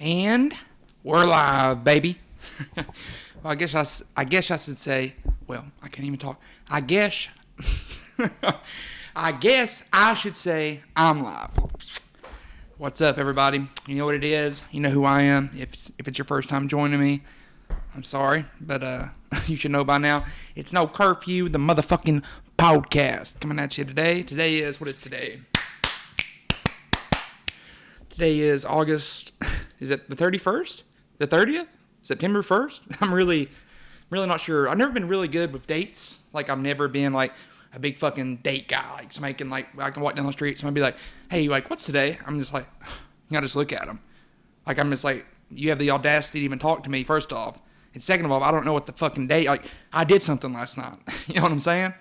And we're live, baby. Well, I guess I should say. Well, I can't even talk. I guess I should say I'm live. What's up, everybody? You know what it is. You know who I am. If it's your first time joining me, I'm sorry, but you should know by now. It's no Curfew, the motherfucking podcast coming at you today. Today is what is today? Today is August. Is it the 31st? The 30th? September 1st? I'm really not sure. I've never been really good with dates. Like, I've never been, like, a big fucking date guy. Like, somebody can, like, I can walk down the street, somebody be like, hey, like, what's today? I'm just like, you gotta just look at them. Like, I'm just like, you have the audacity to even talk to me, first off. And second of all, I don't know what the fucking date, like, I did something last night. You know what I'm saying?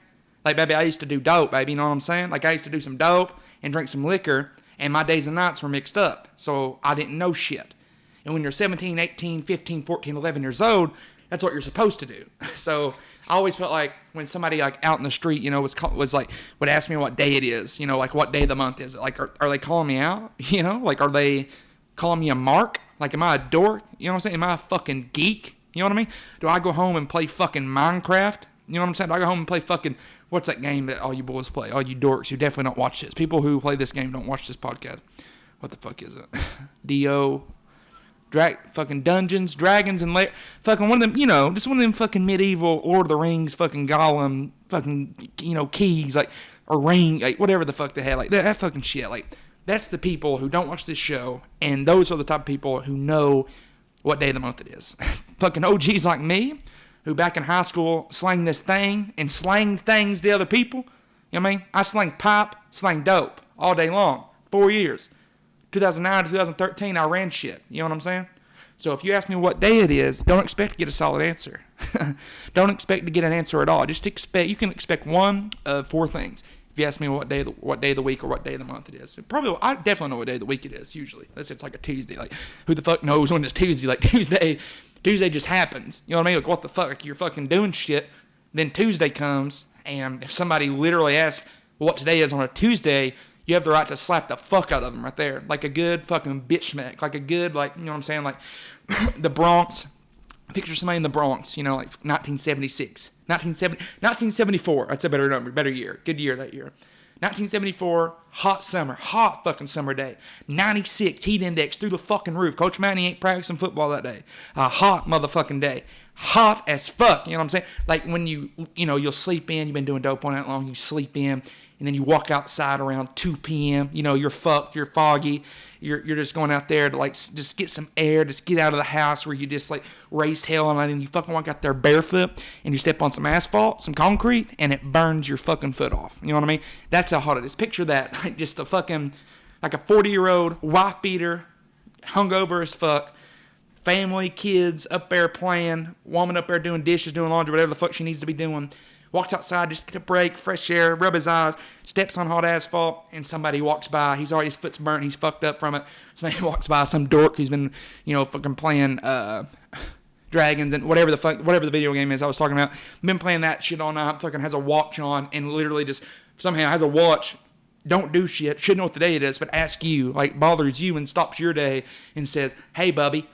Like, baby, I used to do dope, baby, you know what I'm saying? Like, I used to do some dope and drink some liquor, and my days and nights were mixed up. So I didn't know shit. And when you're 17, 18, 15, 14, 11 years old, that's what you're supposed to do. So I always felt like when somebody like out in the street, you know, was like, would ask me what day it is, you know, like what day of the month is it? Like, are they calling me out? You know, like, are they calling me a mark? Like, am I a dork? You know what I'm saying? Am I a fucking geek? You know what I mean? Do I go home and play fucking Minecraft? You know what I'm saying? Do I go home and play fucking, what's that game that all you boys play? All you dorks who definitely don't watch this. People who play this game don't watch this podcast. What the fuck is it? D.O. Fucking Dungeons, Dragons, and fucking one of them, you know, just one of them fucking medieval Lord of the Rings fucking Gollum fucking, you know, keys, like, or ring, like, whatever the fuck they had, like, that fucking shit. Like, that's the people who don't watch this show, and those are the type of people who know what day of the month it is. Fucking OGs like me, who back in high school slang this thing and slang things to other people. You know what I mean? I slang pipe, slang dope all day long. 4 years. 2009 to 2013, I ran shit. You know what I'm saying? So if you ask me what day it is, don't expect to get a solid answer. Don't expect to get an answer at all. You can expect one of four things. If you ask me what day of the week or what day of the month it is, I definitely know what day of the week it is. Usually, unless it's like a Tuesday. Like, who the fuck knows when it's Tuesday? Like, Tuesday just happens. You know what I mean? Like, what the fuck? Like, you're fucking doing shit. Then Tuesday comes, and if somebody literally asks what today is on a Tuesday, you have the right to slap the fuck out of them right there. Like a good fucking bitch smack. Like a good, like, you know what I'm saying? Like, the Bronx. Picture somebody in the Bronx, you know, like 1976. 1974. That's a better number, better year. Good year that year. 1974, hot summer, hot fucking summer day. 96, heat index through the fucking roof. Coach Manny ain't practicing football that day. A hot motherfucking day. Hot as fuck, you know what I'm saying? Like when you'll sleep in, you've been doing dope all night long, you sleep in, and then you walk outside around 2 p.m., you know, you're fucked, you're foggy, you're just going out there to, like, just get some air, just get out of the house where you just, like, raised hell on it, and you fucking walk out there barefoot, and you step on some asphalt, some concrete, and it burns your fucking foot off. You know what I mean? That's how hot it is. Picture that, like, just a fucking, like a 40-year-old wife beater, hungover as fuck, family, kids up there playing, woman up there doing dishes, doing laundry, whatever the fuck she needs to be doing. Walks outside, just get a break, fresh air, rub his eyes, steps on hot asphalt, and somebody walks by. His foot's burnt, he's fucked up from it. Somebody walks by, some dork who's been, you know, fucking playing Dragons and whatever the video game is I was talking about. Been playing that shit all night, fucking has a watch on, and literally just somehow has a watch. Don't do shit, shouldn't know what the day it is, but ask you, like, bothers you and stops your day and says, hey, bubby.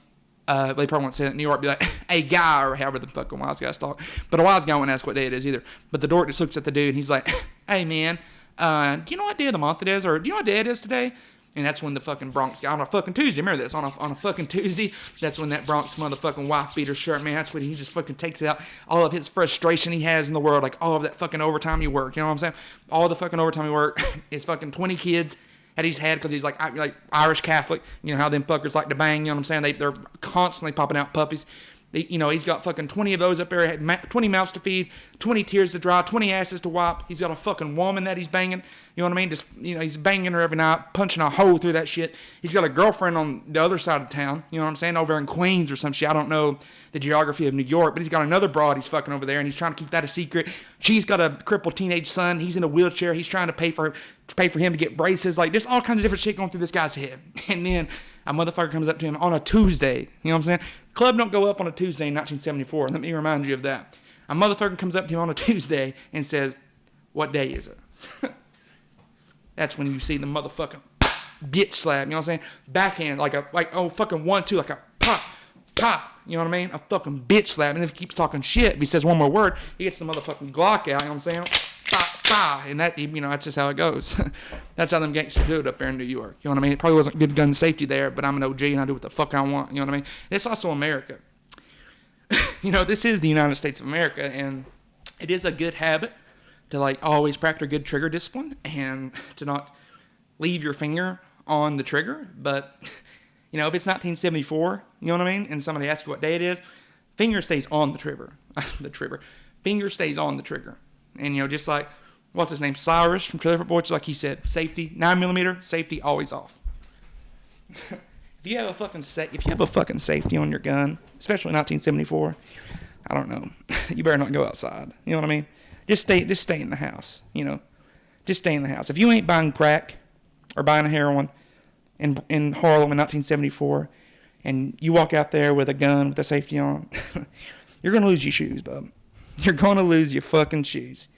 They probably won't say that in New York, be like, hey, guy, or however the fuck a wise guys talk. But a wise guy won't ask what day it is either. But the dork just looks at the dude, and he's like, hey, man, do you know what day of the month it is? Or do you know what day it is today? And that's when the fucking Bronx guy, on a fucking Tuesday, remember this, on a fucking Tuesday, that's when that Bronx motherfucking wife beater shirt, man, that's when he just fucking takes out all of his frustration he has in the world, like all of that fucking overtime he worked, you know what I'm saying? All the fucking overtime he worked, his fucking 20 kids that he's had because he's like Irish Catholic. You know how them fuckers like to bang, you know what I'm saying? They're constantly popping out puppies. You know, he's got fucking 20 of those up there, 20 mouths to feed, 20 tears to dry, 20 asses to wipe. He's got a fucking woman that he's banging. You know what I mean? Just, you know, he's banging her every night, punching a hole through that shit. He's got a girlfriend on the other side of town, you know what I'm saying, over in Queens or some shit. I don't know the geography of New York, but he's got another broad he's fucking over there, and he's trying to keep that a secret. She's got a crippled teenage son. He's in a wheelchair. He's trying to pay for him to get braces. Like, there's all kinds of different shit going through this guy's head. And then a motherfucker comes up to him on a Tuesday. You know what I'm saying? Club don't go up on a Tuesday in 1974. Let me remind you of that. A motherfucker comes up to him on a Tuesday and says, what day is it? That's when you see the motherfucking bitch slap. You know what I'm saying? Backhand, like fucking 1-2, like a pop, pop. You know what I mean? A fucking bitch slap. And if he keeps talking shit, if he says one more word, he gets the motherfucking Glock out. You know what I'm saying? And that, you know, that's just how it goes. That's how them gangsters do it up there in New York. You know what I mean? It probably wasn't good gun safety there, but I'm an OG and I do what the fuck I want. You know what I mean? And it's also America. You know, this is the United States of America, and it is a good habit to, like, always practice good trigger discipline and to not leave your finger on the trigger. But, you know, if it's 1974, you know what I mean, and somebody asks you what day it is, finger stays on the trigger. Finger stays on the trigger. And, you know, just like, what's his name, Cyrus from Trailer Park Boys, like he said, safety, 9mm, safety always off. If you have a fucking safety on your gun, especially 1974, I don't know, you better not go outside. You know what I mean? Just stay in the house. You know, just stay in the house. If you ain't buying crack or buying heroin in Harlem in 1974, and you walk out there with a gun with a safety on, you're gonna lose your shoes, bub. You're gonna lose your fucking shoes.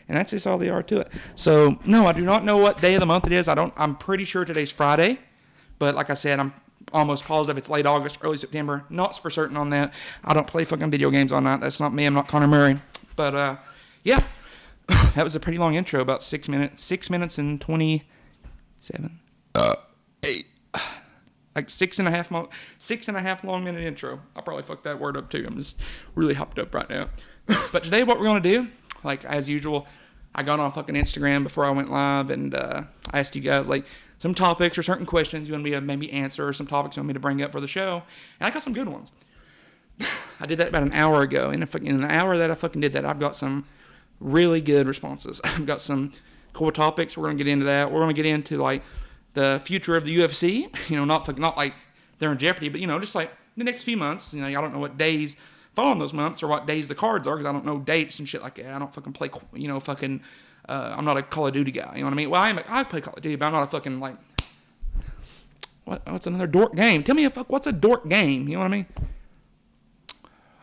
And that's just all they are to it. So, no, I do not know what day of the month it is. I'm pretty sure today's Friday. But like I said, I'm almost positive it's late August, early September. Not for certain on that. I don't play fucking video games all night. That's not me. I'm not Connor Murray. But, yeah. That was a pretty long intro, about 6 minutes. 6 minutes and 27. 8. Like 6.5 long minute intro. I probably fucked that word up too. I'm just really hopped up right now. But today what we're going to do, like as usual, I got on fucking Instagram before I went live and I asked you guys like some topics or certain questions you want me to maybe answer or some topics you want me to bring up for the show. And I got some good ones. I did that about an hour ago. And in an hour that I fucking did that, I've got some really good responses. I've got some cool topics. We're going to get into that. We're going to get into like the future of the UFC. You know, not like they're in jeopardy, but you know, just like the next few months. You know, I don't know what days fall in those months or what days the cards are because I don't know dates and shit like that. I don't fucking play, you know, fucking, I'm not a Call of Duty guy, you know what I mean? Well, I play Call of Duty, but I'm not a fucking, like, what's another dork game? Tell me what's a dork game, you know what I mean?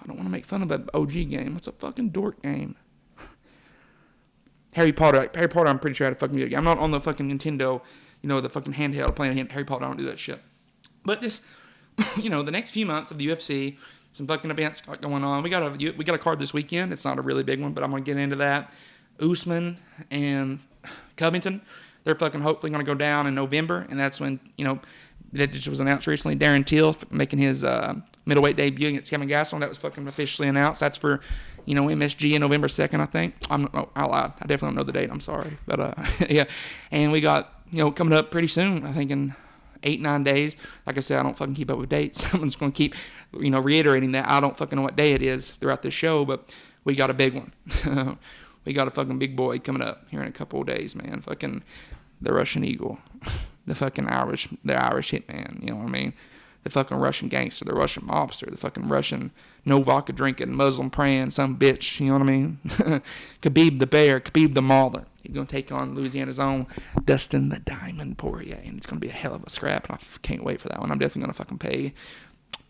I don't want to make fun of an OG game. What's a fucking dork game? Harry Potter, I'm pretty sure I had a fucking video game. I'm not on the fucking Nintendo, you know, the fucking handheld playing Harry Potter. I don't do that shit. But just, you know, the next few months of the UFC, some fucking events going on. We got a card this weekend. It's not a really big one, but I'm gonna get into that. Usman and Covington, they're fucking hopefully gonna go down in November, and that's when, you know, that just was announced recently. Darren Till making his middleweight debut against Kevin Gastelum. That was fucking officially announced. That's for, you know, MSG on November 2nd, I think. I lied. I definitely don't know the date. I'm sorry, but yeah. And we got, you know, coming up pretty soon. I think in 8-9 days. Like I said, I don't fucking keep up with dates. I'm just going to keep, you know, reiterating that. I don't fucking know what day it is throughout this show, but we got a big one. We got a fucking big boy coming up here in a couple of days, man. Fucking the Russian Eagle. The fucking Irish hitman, you know what I mean? The fucking Russian gangster, the Russian mobster, the fucking Russian no vodka drinking, Muslim praying, some bitch, you know what I mean? Khabib the Bear, Khabib the Mauler. He's going to take on Louisiana's own Dustin the Diamond Poirier, and it's going to be a hell of a scrap, and I can't wait for that one. I'm definitely going to fucking pay.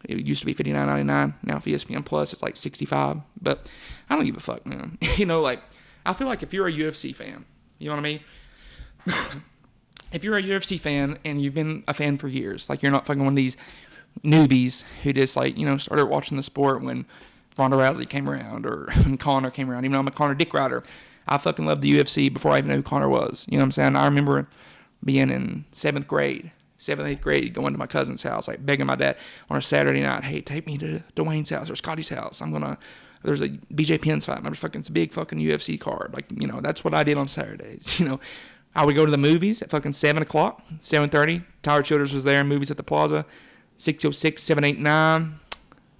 It used to be $59.99. Now for ESPN Plus, it's like $65. But I don't give a fuck, man. You know, like, I feel like if you're a UFC fan, you know what I mean? If you're a UFC fan and you've been a fan for years, like you're not fucking one of these newbies who just like, you know, started watching the sport when Ronda Rousey came around or when Conor came around. Even though I'm a Conor dick rider, I fucking loved the UFC before I even knew who Conor was. You know what I'm saying? I remember being in 7th, 8th grade, going to my cousin's house, like begging my dad on a Saturday night, hey, take me to Dwayne's house or Scotty's house. There's a BJ Penn's fight. It's a big fucking UFC card. Like, you know, that's what I did on Saturdays, you know. I would go to the movies at fucking 7 o'clock, 7:30. Tyler Childers was there in movies at the Plaza. 606, 789,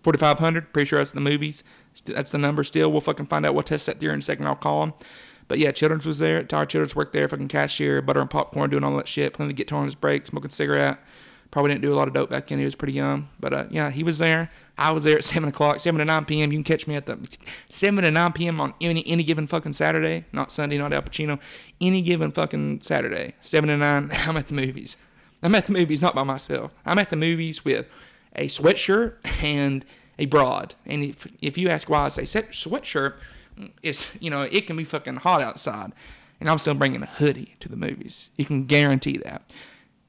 4500. Pretty sure that's the movies. That's the number still. We'll fucking find out. We'll test that theory in a second. I'll call him. But yeah, Childers was there. Tyler Childers worked there, fucking cashier, butter and popcorn, doing all that shit, playing the guitar on his break, smoking a cigarette. Probably didn't do a lot of dope back then. He was pretty young. But yeah, he was there. I was there at 7 o'clock, 7 to 9 p.m. You can catch me at the 7 to 9 p.m. on any given fucking Saturday. Not Sunday, not Al Pacino. Any given fucking Saturday. 7 to 9, I'm at the movies. I'm at the movies not by myself. I'm at the movies with a sweatshirt and a broad. And if you ask why I say sweatshirt, it's, you know, it can be fucking hot outside. And I'm still bringing a hoodie to the movies. You can guarantee that.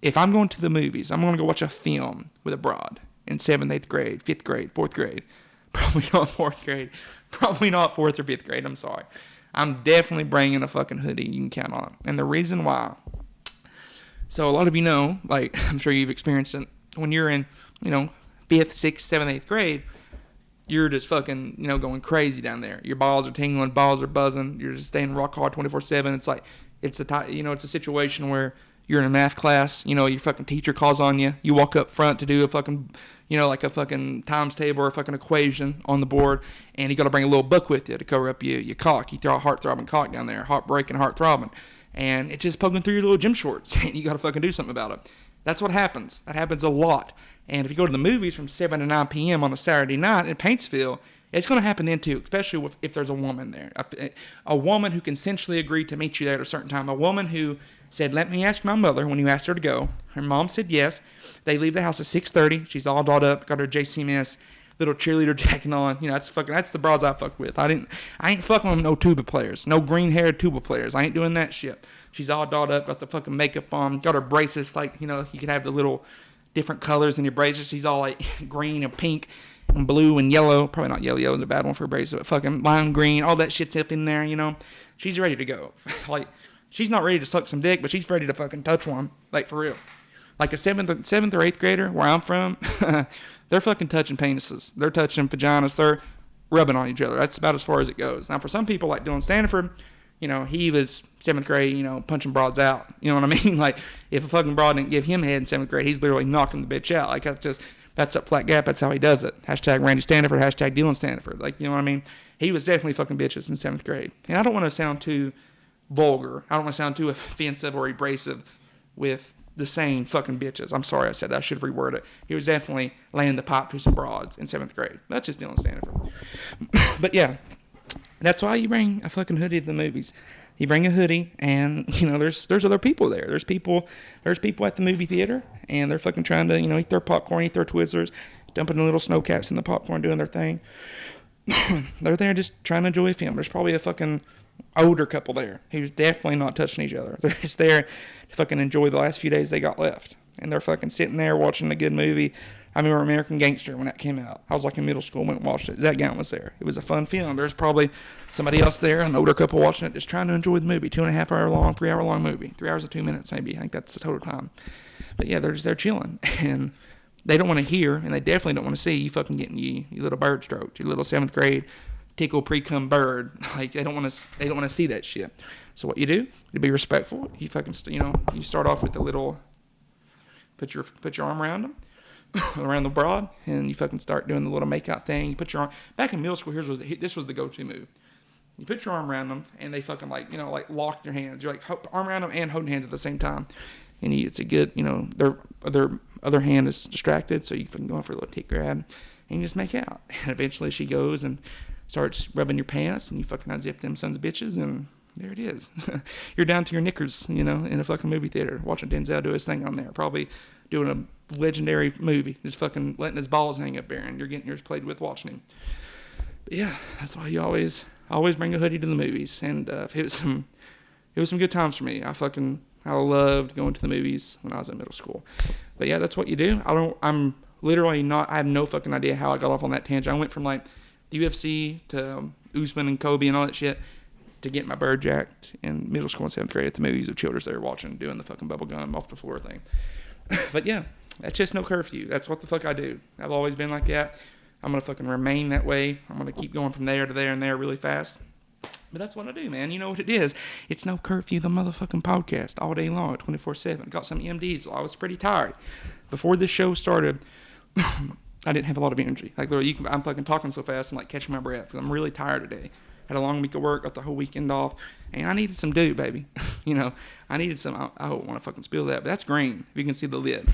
if I'm going to the movies, I'm going to go watch a film with a broad in 7th, 8th grade, 5th grade, 4th grade. Probably not 4th grade. Probably not 4th or 5th grade. I'm sorry. I'm definitely bringing a fucking hoodie. You can count on it. And the reason why. So a lot of you know, like, I'm sure you've experienced it. When you're in, 5th, 6th, 7th, 8th grade, you're just fucking, going crazy down there. Your balls are tingling, balls are buzzing. You're just staying rock hard 24/7. It's like, it's a situation where you're in a math class, your fucking teacher calls on you. You walk up front to do a fucking, like a fucking times table or a fucking equation on the board, and you got to bring a little book with you to cover up your cock. You throw a heart-throbbing cock down there, heart-breaking, heart-throbbing, and it's just poking through your little gym shorts, and you got to fucking do something about it. That's what happens. That happens a lot. And if you go to the movies from 7 to 9 p.m. on a Saturday night in Paintsville, it's going to happen then too, especially if there's a woman there. A woman who consensually agreed to meet you there at a certain time. A woman who said, let me ask my mother when you asked her to go. Her mom said yes. They leave the house at 6:30. She's all dolled up, got her JCMS little cheerleader jacket on. That's the broads I fuck with. I ain't fucking with no tuba players. No green-haired tuba players. I ain't doing that shit. She's all dolled up, got the fucking makeup on, got her bracelets like, you can have the little different colors in your bracelets. She's all like green and pink and blue and yellow. Probably not yellow. Yellow's a bad one for a bracelet, but fucking lime green. All that shit's up in there, She's ready to go. Like, she's not ready to suck some dick, but she's ready to fucking touch one. Like, for real. Like a 7th or 8th grader, where I'm from, they're fucking touching penises. They're touching vaginas. They're rubbing on each other. That's about as far as it goes. Now, for some people, like Dylan Stanford, he was 7th grade, punching broads out. You know what I mean? Like, if a fucking broad didn't give him head in 7th grade, he's literally knocking the bitch out. Like, that's up flat gap. That's how he does it. Hashtag Randy Stanford, hashtag Dylan Stanford. Like, you know what I mean? He was definitely fucking bitches in 7th grade. And I don't want to sound too vulgar. I don't want to sound too offensive or abrasive with the saying fucking bitches. I'm sorry I said that. I should reword it. He was definitely laying the pipe to some broads in 7th grade. That's just Dylan Stanford. But yeah, that's why you bring a fucking hoodie to the movies. You bring a hoodie, and there's other people there. There's people at the movie theater, and they're fucking trying to eat their popcorn, eat their Twizzlers, dumping the little snow caps in the popcorn, doing their thing. They're there just trying to enjoy a film. There's probably a fucking older couple there who's definitely not touching each other. They're just there to fucking enjoy the last few days they got left, and they're fucking sitting there watching a good movie. I remember American Gangster when that came out. I was like in middle school, went and watched it. Zach Gowan was there. It was a fun film. There's probably somebody else there, an older couple watching it, just trying to enjoy the movie. 2.5 hour long, 3 hour long movie. 3 hours and 2 minutes maybe. I think that's the total time. But yeah, they're just there chilling. And they don't want to hear, and they definitely don't want to see you fucking getting you little bird stroked, you little 7th grade tickle pre-cum bird. Like, they don't want to see that shit. So what you do, to be respectful, you fucking, you start off with the little, put your arm around them, around the broad, and you fucking start doing the little make-out thing. You put your arm, back in middle school, this was the go-to move. You put your arm around them, and they fucking like lock your hands. You're like arm around them and holding hands at the same time. And it's a good, their other hand is distracted, so you fucking go for a little tick grab, and you just make out. And eventually she goes and starts rubbing your pants, and you fucking unzip them sons of bitches, and there it is. You're down to your knickers, in a fucking movie theater, watching Denzel do his thing on there, probably doing a legendary movie, just fucking letting his balls hang up there, and you're getting yours played with watching him. But yeah, that's why you always bring a hoodie to the movies, and it was some good times for me. I loved going to the movies when I was in middle school. But yeah, that's what you do. I have no fucking idea how I got off on that tangent. I went from like the UFC to Usman and Kobe and all that shit to get my bird jacked in middle school and 7th grade at the movies with children there watching, doing the fucking bubble gum off the floor thing. But yeah, that's just no curfew. That's what the fuck I do. I've always been like that. I'm going to fucking remain that way. I'm going to keep going from there to there and there really fast. But that's what I do, man. You know what it is. It's no curfew, the motherfucking podcast, all day long, 24/7. Got some M Diesel. I was pretty tired. Before this show started, I didn't have a lot of energy. Like, literally, I'm fucking talking so fast, I'm like catching my breath because I'm really tired today. Had a long week of work, got the whole weekend off, and I needed some dew, baby. I needed some. I don't want to fucking spill that, but that's green. If you can see the lid,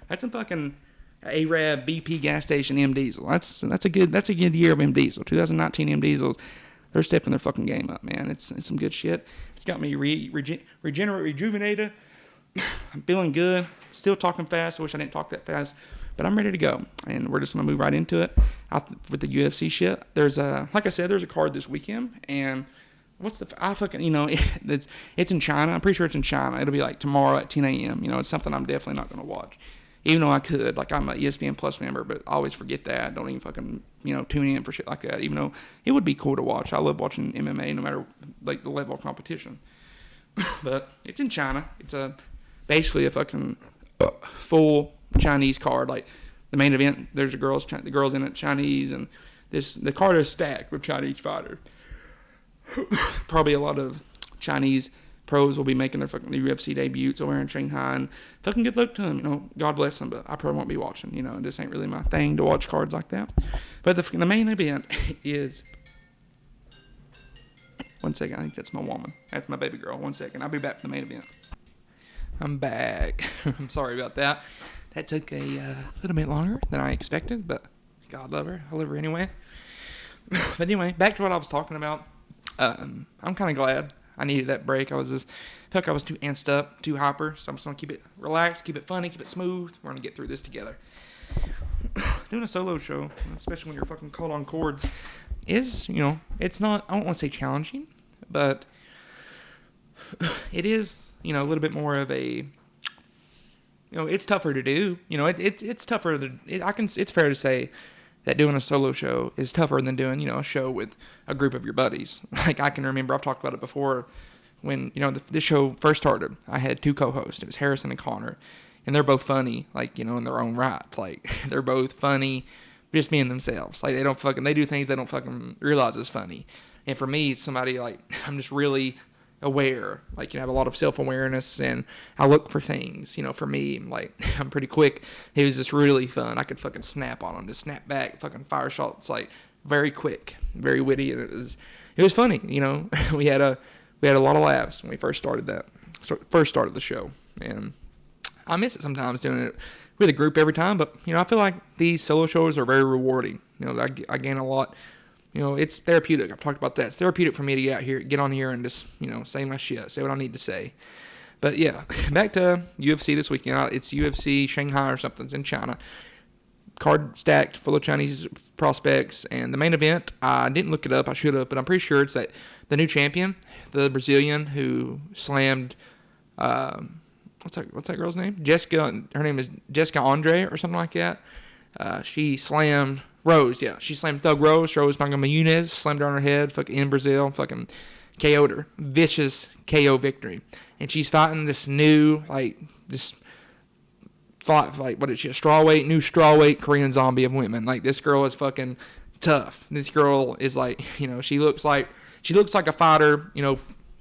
that's some fucking Arab BP gas station M Diesel. That's a good year of M Diesel. 2019 M Diesels. They're stepping their fucking game up, man. It's some good shit. It's got me rejuvenated. I'm feeling good. Still talking fast. I wish I didn't talk that fast. But I'm ready to go. And we're just going to move right into it. With the UFC shit. Like I said, there's a card this weekend. And what's the, I fucking, it's in China. I'm pretty sure it's in China. It'll be like tomorrow at 10 a.m. It's something I'm definitely not going to watch. Even though I could, like, I'm an ESPN Plus member, but I always forget that. Don't even fucking, tune in for shit like that, even though it would be cool to watch. I love watching MMA no matter, like, the level of competition. But it's in China. It's basically a fucking full Chinese card. Like, the main event, there's the girls in it, Chinese, and the card is stacked with Chinese fighters. Probably a lot of Chinese pros will be making their fucking UFC debuts over in Shanghai, and fucking good luck to them. God bless them, but I probably won't be watching. This ain't really my thing to watch cards like that. But the main event is. One second, I think that's my woman. That's my baby girl. 1 second, I'll be back for the main event. I'm back. I'm sorry about that. That took a little bit longer than I expected, but God love her. I love her anyway. But anyway, back to what I was talking about. I'm kind of glad I needed that break. I felt like I was too antsed up, too hyper, so I'm just going to keep it relaxed, keep it funny, keep it smooth. We're going to get through this together. Doing a solo show, especially when you're fucking caught on chords, is, it's not, I don't want to say challenging, but it is, a little bit more of a, it's tougher to do. It's tougher. It's fair to say that doing a solo show is tougher than doing, a show with a group of your buddies. Like, I can remember, I've talked about it before, when, this show first started, I had two co-hosts. It was Harrison and Connor, and they're both funny, like, in their own right. Like, they're both funny, just being themselves. Like, they do things they don't fucking realize is funny. And for me, somebody, like, I'm just really aware, like, I have a lot of self-awareness, and I look for things, for me, like, I'm pretty quick. It was just really fun. I could fucking snap on them, just snap back, fucking fire shots, like, very quick, very witty, and it was funny, we had a lot of laughs when we first started the show, and I miss it sometimes doing it with a group every time, but, I feel like these solo shows are very rewarding. I gain a lot. It's therapeutic. I've talked about that. It's therapeutic for me to get on here and just, say my shit, say what I need to say. But yeah, back to UFC this weekend. It's UFC Shanghai or something. It's in China. Card stacked, full of Chinese prospects. And the main event, I didn't look it up. I should have, but I'm pretty sure it's that the new champion, the Brazilian who slammed, what's that girl's name? Jessica. Her name is Jessica Andre or something like that. She slammed Rose, yeah. She slammed Thug Rose Namajunas, slammed her on her head, fucking in Brazil, fucking KO'd her. Vicious KO victory. And she's fighting this new, what is she, new strawweight Korean zombie of women. Like, this girl is fucking tough. This girl is like, she looks like a fighter,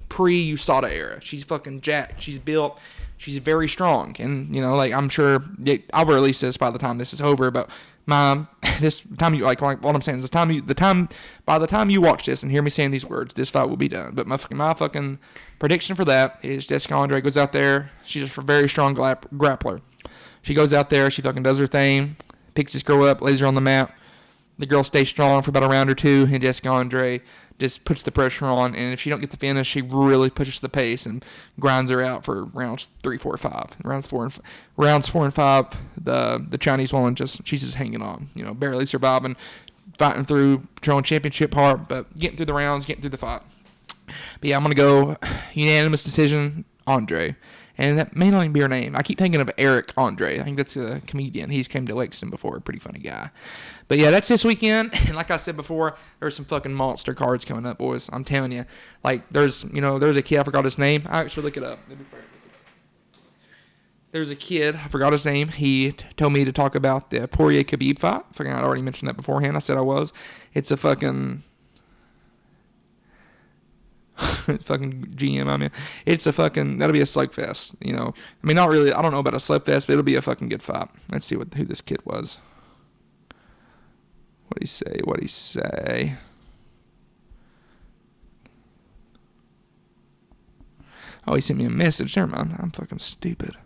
pre-USADA era. She's fucking jacked. She's built. She's very strong. And, I'm sure I'll release this by the time this is over, but by the time you watch this and hear me saying these words, this fight will be done. But my fucking prediction for that is Jessica Andre goes out there. She's just a very strong grappler. She goes out there, she fucking does her thing, picks this girl up, lays her on the mat. The girl stays strong for about a round or two, and Jessica Andre just puts the pressure on, and if she don't get the finish, she really pushes the pace and grinds her out for rounds 3, 4, 5. Rounds 4 and 5, the Chinese woman she's just hanging on, barely surviving, fighting through her own championship part, but getting through the rounds, getting through the fight. But yeah, I'm gonna go unanimous decision, Andre. And that may not even be her name. I keep thinking of Eric Andre. I think that's a comedian. He's came to Lexington before. A pretty funny guy. But yeah, that's this weekend. And like I said before, there's some fucking monster cards coming up, boys. I'm telling you. Like, there's a kid. I forgot his name. I actually look it up. There's a kid. I forgot his name. He told me to talk about the Poirier-Khabib fight. Fucking, I'd already mentioned that beforehand. I said I was. It's a fucking... fucking GM, I mean, it's a fucking, that'll be a slugfest, I mean, not really, I don't know about a slugfest, but it'll be a fucking good fight. Let's see who this kid was. What'd he say? Oh, he sent me a message. Never mind, I'm fucking stupid.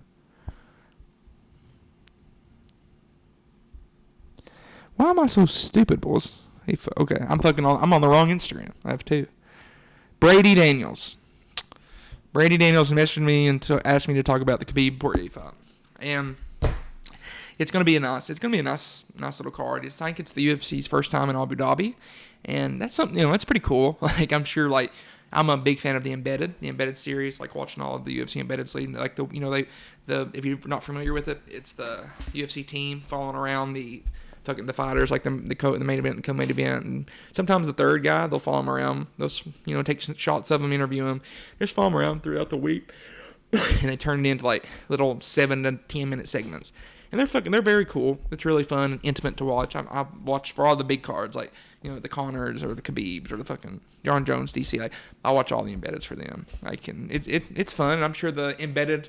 Why am I so stupid, boys? Okay, I'm on the wrong Instagram. I have two. Brady Daniels messaged me and asked me to talk about the Khabib Poirier fight, and it's gonna be a nice little card. I think it's the UFC's first time in Abu Dhabi, and that's something that's pretty cool. Like, I'm sure, like, I'm a big fan of the embedded series, like watching all of the UFC embedded leading, like if you're not familiar with it, it's the UFC team following around the fighters, like the main event and co-main event, and sometimes the third guy, they'll follow him around. They'll take shots of him, interview him, just follow him around throughout the week, and they turn it into like little 7 to 10 minute segments. And they're very cool. It's really fun and intimate to watch. I watch for all the big cards, like, the Connors or the Khabibs or the fucking Jon Jones, DC. I watch all the embeddeds for them. It's fun. I'm sure the embedded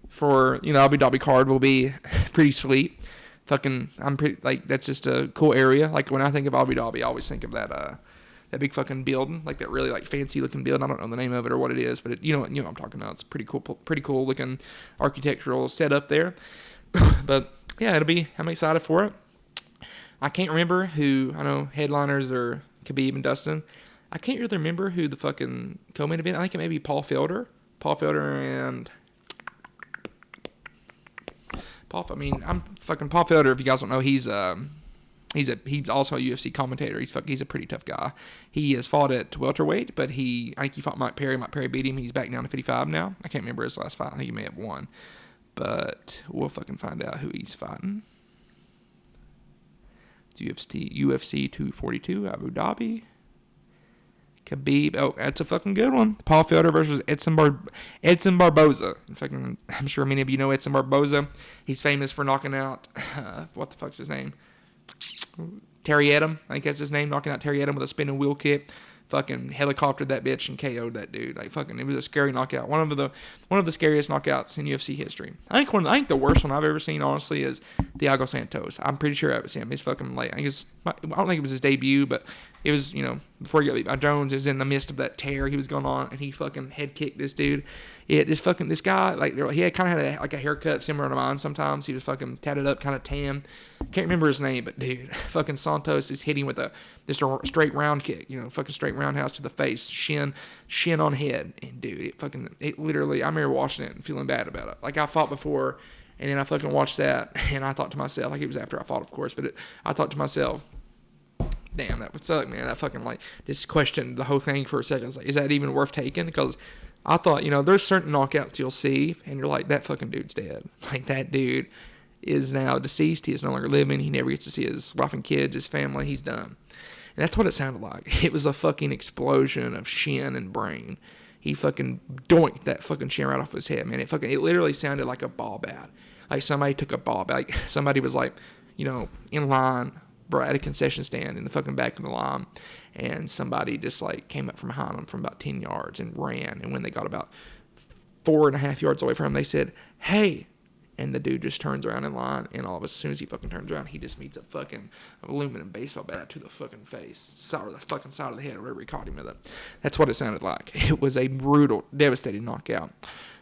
for, Abu Dhabi card will be pretty sweet. That's just a cool area. Like, when I think of Abu Dhabi, I always think of that big fucking building, like that really like fancy looking building. I don't know the name of it or what it is, but you know what I'm talking about. It's pretty cool looking architectural setup there. But yeah, I'm excited for it. I can't remember who, I know headliners are Khabib and Dustin. I can't really remember who the fucking co-main event. I think it may be Paul Felder and Paul Felder. If you guys don't know, he's also a UFC commentator. He's a pretty tough guy. He has fought at welterweight, but I think he fought Mike Perry. Mike Perry beat him. He's back down to 55 now. I can't remember his last fight. I think he may have won. But we'll fucking find out who he's fighting. It's UFC 242, Abu Dhabi. Khabib. Oh, that's a fucking good one. Paul Felder versus Edson Barboza. I'm sure many of you know Edson Barboza. He's famous for knocking out, what the fuck's his name? Terry Edom. I think that's his name. Knocking out Terry Edom with a spinning wheel kick. Fucking helicoptered that bitch and KO'd that dude. Like, fucking, it was a scary knockout. One of the scariest knockouts in UFC history. I think the worst one I've ever seen, honestly, is Thiago Santos. I'm pretty sure I've seen him. He's fucking late. I don't think it was his debut, but it was, before he got beat by Jones. It was in the midst of that tear he was going on, and he fucking head kicked this dude. This guy, like, he kind of had a haircut similar to mine sometimes. He was fucking tatted up, kind of tan. Can't remember his name, but dude, fucking Santos is hitting with just a straight round kick, fucking straight roundhouse to the face, shin on head, and dude, it literally, I remember watching it and feeling bad about it. Like, I fought before, and then I fucking watched that, and I thought to myself, like, it was after I fought, of course, but I thought to myself, damn, that would suck, man. I fucking, like, just questioned the whole thing for a second. I was like, is that even worth taking? Because I thought, there's certain knockouts you'll see, and you're like, that fucking dude's dead. Like, that dude is now deceased. He is no longer living. He never gets to see his wife and kids, his family. He's done. And that's what it sounded like. It was a fucking explosion of shin and brain. He fucking doinked that fucking shin right off his head, man. It literally sounded like a ball bat. Like somebody took a ball bat. Like somebody was like, in line, bro, at a concession stand in the fucking back of the line. And somebody just like came up from behind him from about 10 yards and ran. And when they got about 4.5 yards away from him, they said, "Hey." And the dude just turns around in line, and as soon as he fucking turns around, he just meets a fucking aluminum baseball bat to the fucking face, side of the head, or whatever he caught him with it. That's what it sounded like. It was a brutal, devastating knockout.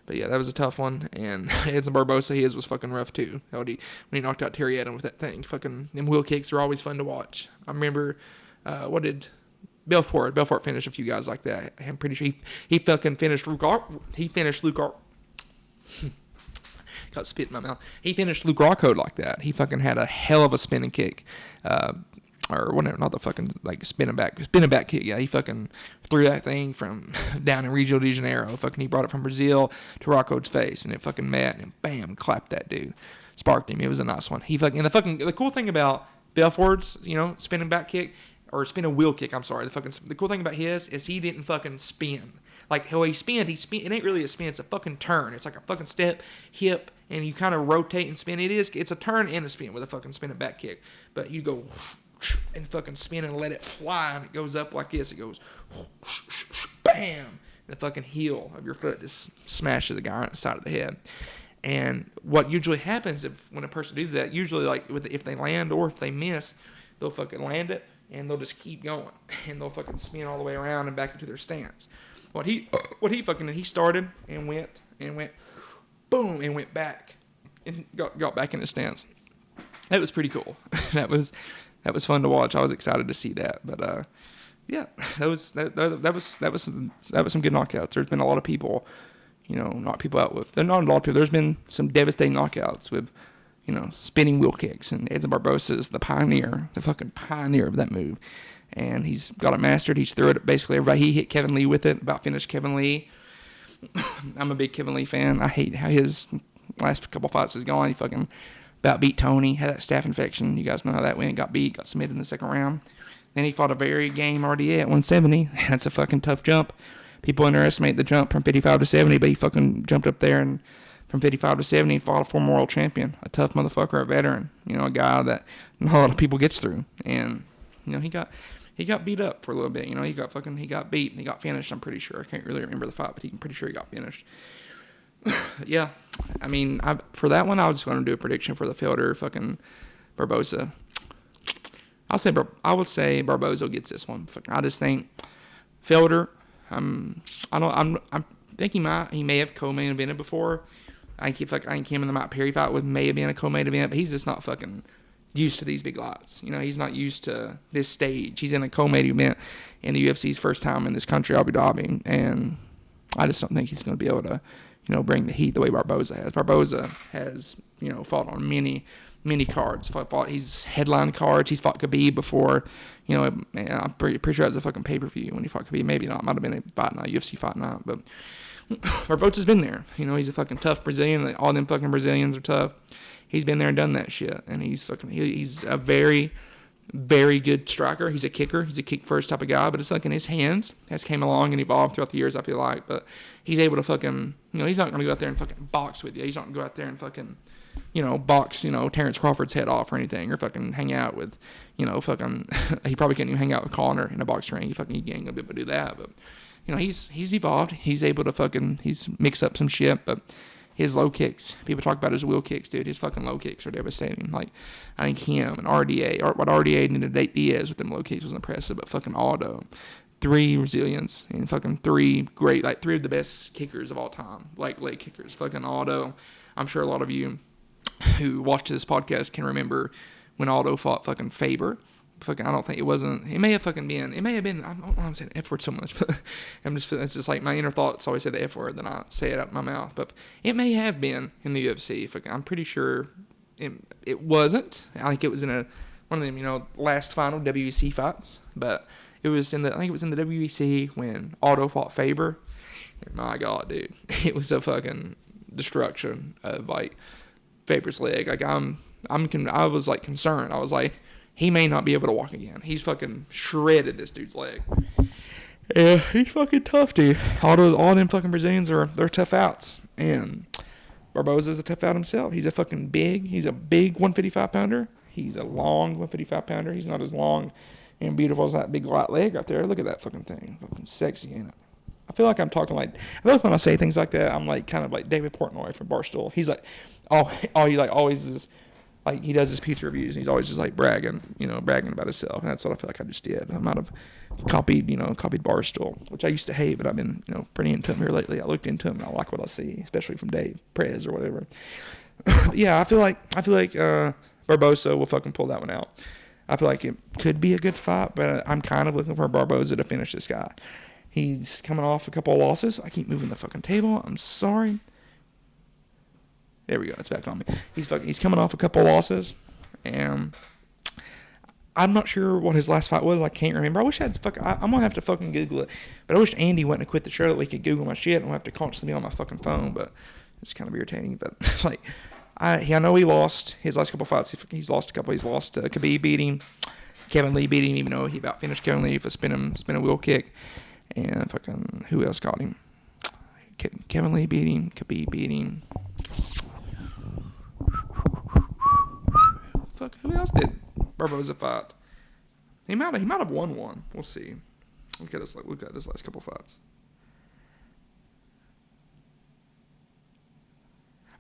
But yeah, that was a tough one. And Edson Barboza, his was fucking rough too. When he knocked out Terry Edom with that thing, fucking them wheel kicks are always fun to watch. I remember, what did Belfort finish a few guys like that? I'm pretty sure he fucking finished Luke. Got spit in my mouth. He finished Luke Rockhold like that. He fucking had a hell of a spinning kick. Or whatever, not the fucking, like, spinning back kick. Yeah, he fucking threw that thing from down in Rio de Janeiro. Fucking, he brought it from Brazil to Rockhold's face, and it fucking met, and bam, clapped that dude. Sparked him. It was a nice one. The cool thing about Belfort's, spinning back kick, or spinning wheel kick, I'm sorry. The cool thing about his is he didn't fucking spin. Like, how he spin, it ain't really a spin, it's a fucking turn. It's like a fucking step, hip, and you kind of rotate and spin. It's a turn and a spin with a fucking spinning back kick. But you go and fucking spin and let it fly, and it goes up like this. It goes bam, and the fucking heel of your foot just smashes the guy on the side of the head. And what usually happens when a person does that, usually like if they land or if they miss, they'll fucking land it and they'll just keep going, and they'll fucking spin all the way around and back into their stance. He started and went boom, and went back and got back in his stance. That was pretty cool. That was fun to watch. I was excited to see that. But yeah, that was some good knockouts. There's been a lot of people, knock people out with. There's not a lot of people. There's been some devastating knockouts with, spinning wheel kicks, and Edson Barboza is the fucking pioneer of that move. and he's got it mastered. He's threw it at basically everybody. He hit Kevin Lee with it, about finished Kevin Lee. I'm a big Kevin Lee fan. I hate how his last couple fights is gone. He fucking about beat Tony, had that staph infection. You guys know how that went. Got beat, got submitted in the second round. Then he fought a very game RDA at 170. That's a fucking tough jump. People underestimate the jump from 55 to 70, but he fucking jumped up there and from 55 to 70 fought a former world champion, a tough motherfucker, a veteran, a guy that not a lot of people gets through. And, he got beat up for a little bit. He got beat and he got finished, I'm pretty sure. I can't really remember the fight, but I'm pretty sure he got finished. Yeah. I mean, for that one, I was going to do a prediction for the Felder fucking Barboza. I would say Barboza gets this one. I just think Felder. I think he may have co-main evented before. I think him in the Mike Perry fight may have been a co-main event, but he's just not fucking used to these big lights. He's not used to this stage. He's in a co-main event in the UFC's first time in this country, Abu Dhabi, and I just don't think he's going to be able to, bring the heat the way Barboza has. Barboza has, fought on many cards. He's headline cards. He's fought Khabib before. I'm pretty sure it was a fucking pay-per-view when he fought Khabib. Maybe not. Might have been a fight night, UFC fight night. But Barboza's been there. He's a fucking tough Brazilian. All them fucking Brazilians are tough. He's been there and done that shit. And he's a very, very good striker. He's a kicker. He's a kick-first type of guy. But it's like in his hands has came along and evolved throughout the years, I feel like. But he's able to fucking, he's not going to go out there and fucking box with you. He's not going to go out there and fucking, box, Terrence Crawford's head off or anything, or fucking hang out with, fucking, he probably can't even hang out with Connor in a box ring. He ain't going to be able to do that. But, he's evolved. He's able to he's mixed up some shit, but his low kicks, people talk about his wheel kicks, dude. His fucking low kicks are devastating. Like, I think him and what RDA needed to date Diaz with them low kicks was impressive, but fucking Aldo, 3 Brazilians and fucking 3 great, like 3 of the best kickers of all time, like leg kickers. Fucking Aldo, I'm sure a lot of you who watch this podcast can remember when Aldo fought fucking Faber. Fucking, I don't think it may have been, I don't know I'm saying the F word so much, but it's just like my inner thoughts always say the F word, then I say it out of my mouth, but it may have been in the UFC. I'm pretty sure it wasn't. I think it was in one of them, last final WEC fights, but I think it was in the WEC when Aldo fought Faber. My God, dude, it was a fucking destruction of like Faber's leg. Like I was like concerned. I was like, he may not be able to walk again. He's fucking shredded this dude's leg. Yeah, he's fucking tough, dude. All them fucking Brazilians they're tough outs, and Barboza's a tough out himself. He's a big 155 pounder. He's a long 155 pounder. He's not as long and beautiful as that big light leg right there. Look at that fucking thing. Fucking sexy, ain't it? I feel like when I say things like that, I'm like kind of like David Portnoy from Barstool. He's like, he like always is, like he does his pizza reviews and he's always just like bragging about himself. And that's what I feel like I just did. I might have copied Barstool, which I used to hate, but I've been, pretty into him here lately. I looked into him and I like what I see, especially from Dave Prez or whatever. Yeah, I feel like Barboza will fucking pull that one out. I feel like it could be a good fight, but I'm kind of looking for Barboza to finish this guy. He's coming off a couple of losses. I keep moving the fucking table. I'm sorry. There we go. It's back on me. He's coming off a couple of losses, and I'm not sure what his last fight was. I can't remember. I wish I'm gonna have to fucking Google it. But I wish Andy wouldn't have quit the show that we could Google my shit and I have to constantly be on my fucking phone. But it's kind of irritating. But like, I know he lost his last couple of fights. He's lost a couple. He's lost Khabib beat him. Kevin Lee beat him, even though he about finished Kevin Lee for spin a wheel kick. And fucking who else got him? Kevin Lee beat him. Khabib beat him. Fuck, who else did Barboza fight? He might have won one. We'll see. Look at this last couple fights.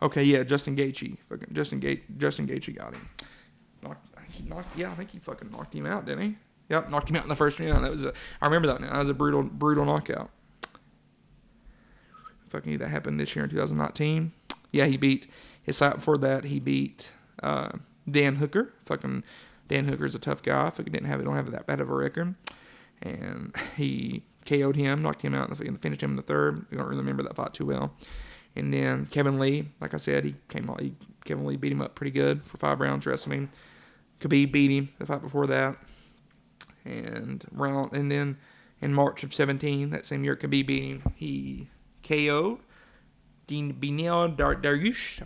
Okay, yeah, Justin Gaethje. Fucking Justin Gaethje got him. I think he fucking knocked him out, didn't he? Yep, knocked him out in the first round. I remember that now. That was a brutal knockout. Fucking that happened this year in 2019. Yeah, he beat his fight before that. He beat Dan Hooker. Fucking Dan Hooker's a tough guy. Fucking don't have that bad of a record. And he KO'd him, knocked him out, and finished him in the third. I don't really remember that fight too well. And then Kevin Lee, like I said, Kevin Lee beat him up pretty good for 5 rounds, wrestling him. Khabib beat him the fight before that. and then in March of 17, that same year Khabib beat him, he KO'd Beneil Dariush.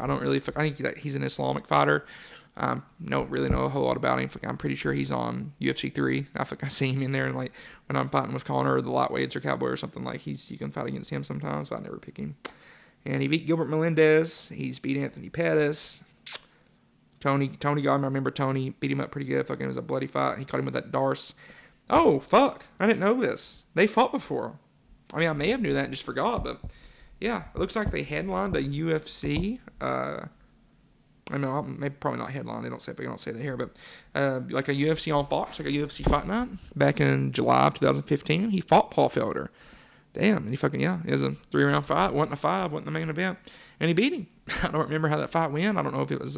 I think that he's an Islamic fighter. Don't really know a whole lot about him. I'm pretty sure he's on UFC 3. I see him in there, and like when I'm fighting with Connor or the lightweights or Cowboy or something, like you can fight against him sometimes, but I never pick him. And he beat Gilbert Melendez. He's beat Anthony Pettis. Tony Gardner. I remember Tony beat him up pretty good. It was a bloody fight. He caught him with that Darce. Oh fuck! I didn't know this. They fought before. I mean, I may have knew that and just forgot, but yeah, it looks like they headlined a UFC. I know, maybe probably not headline. They don't say that here, but like a UFC on Fox, like a UFC fight night back in July of 2015. He fought Paul Felder. Damn, and it was a 3-round fight. Wasn't a 5, wasn't the main event, and he beat him. I don't remember how that fight went. I don't know if it was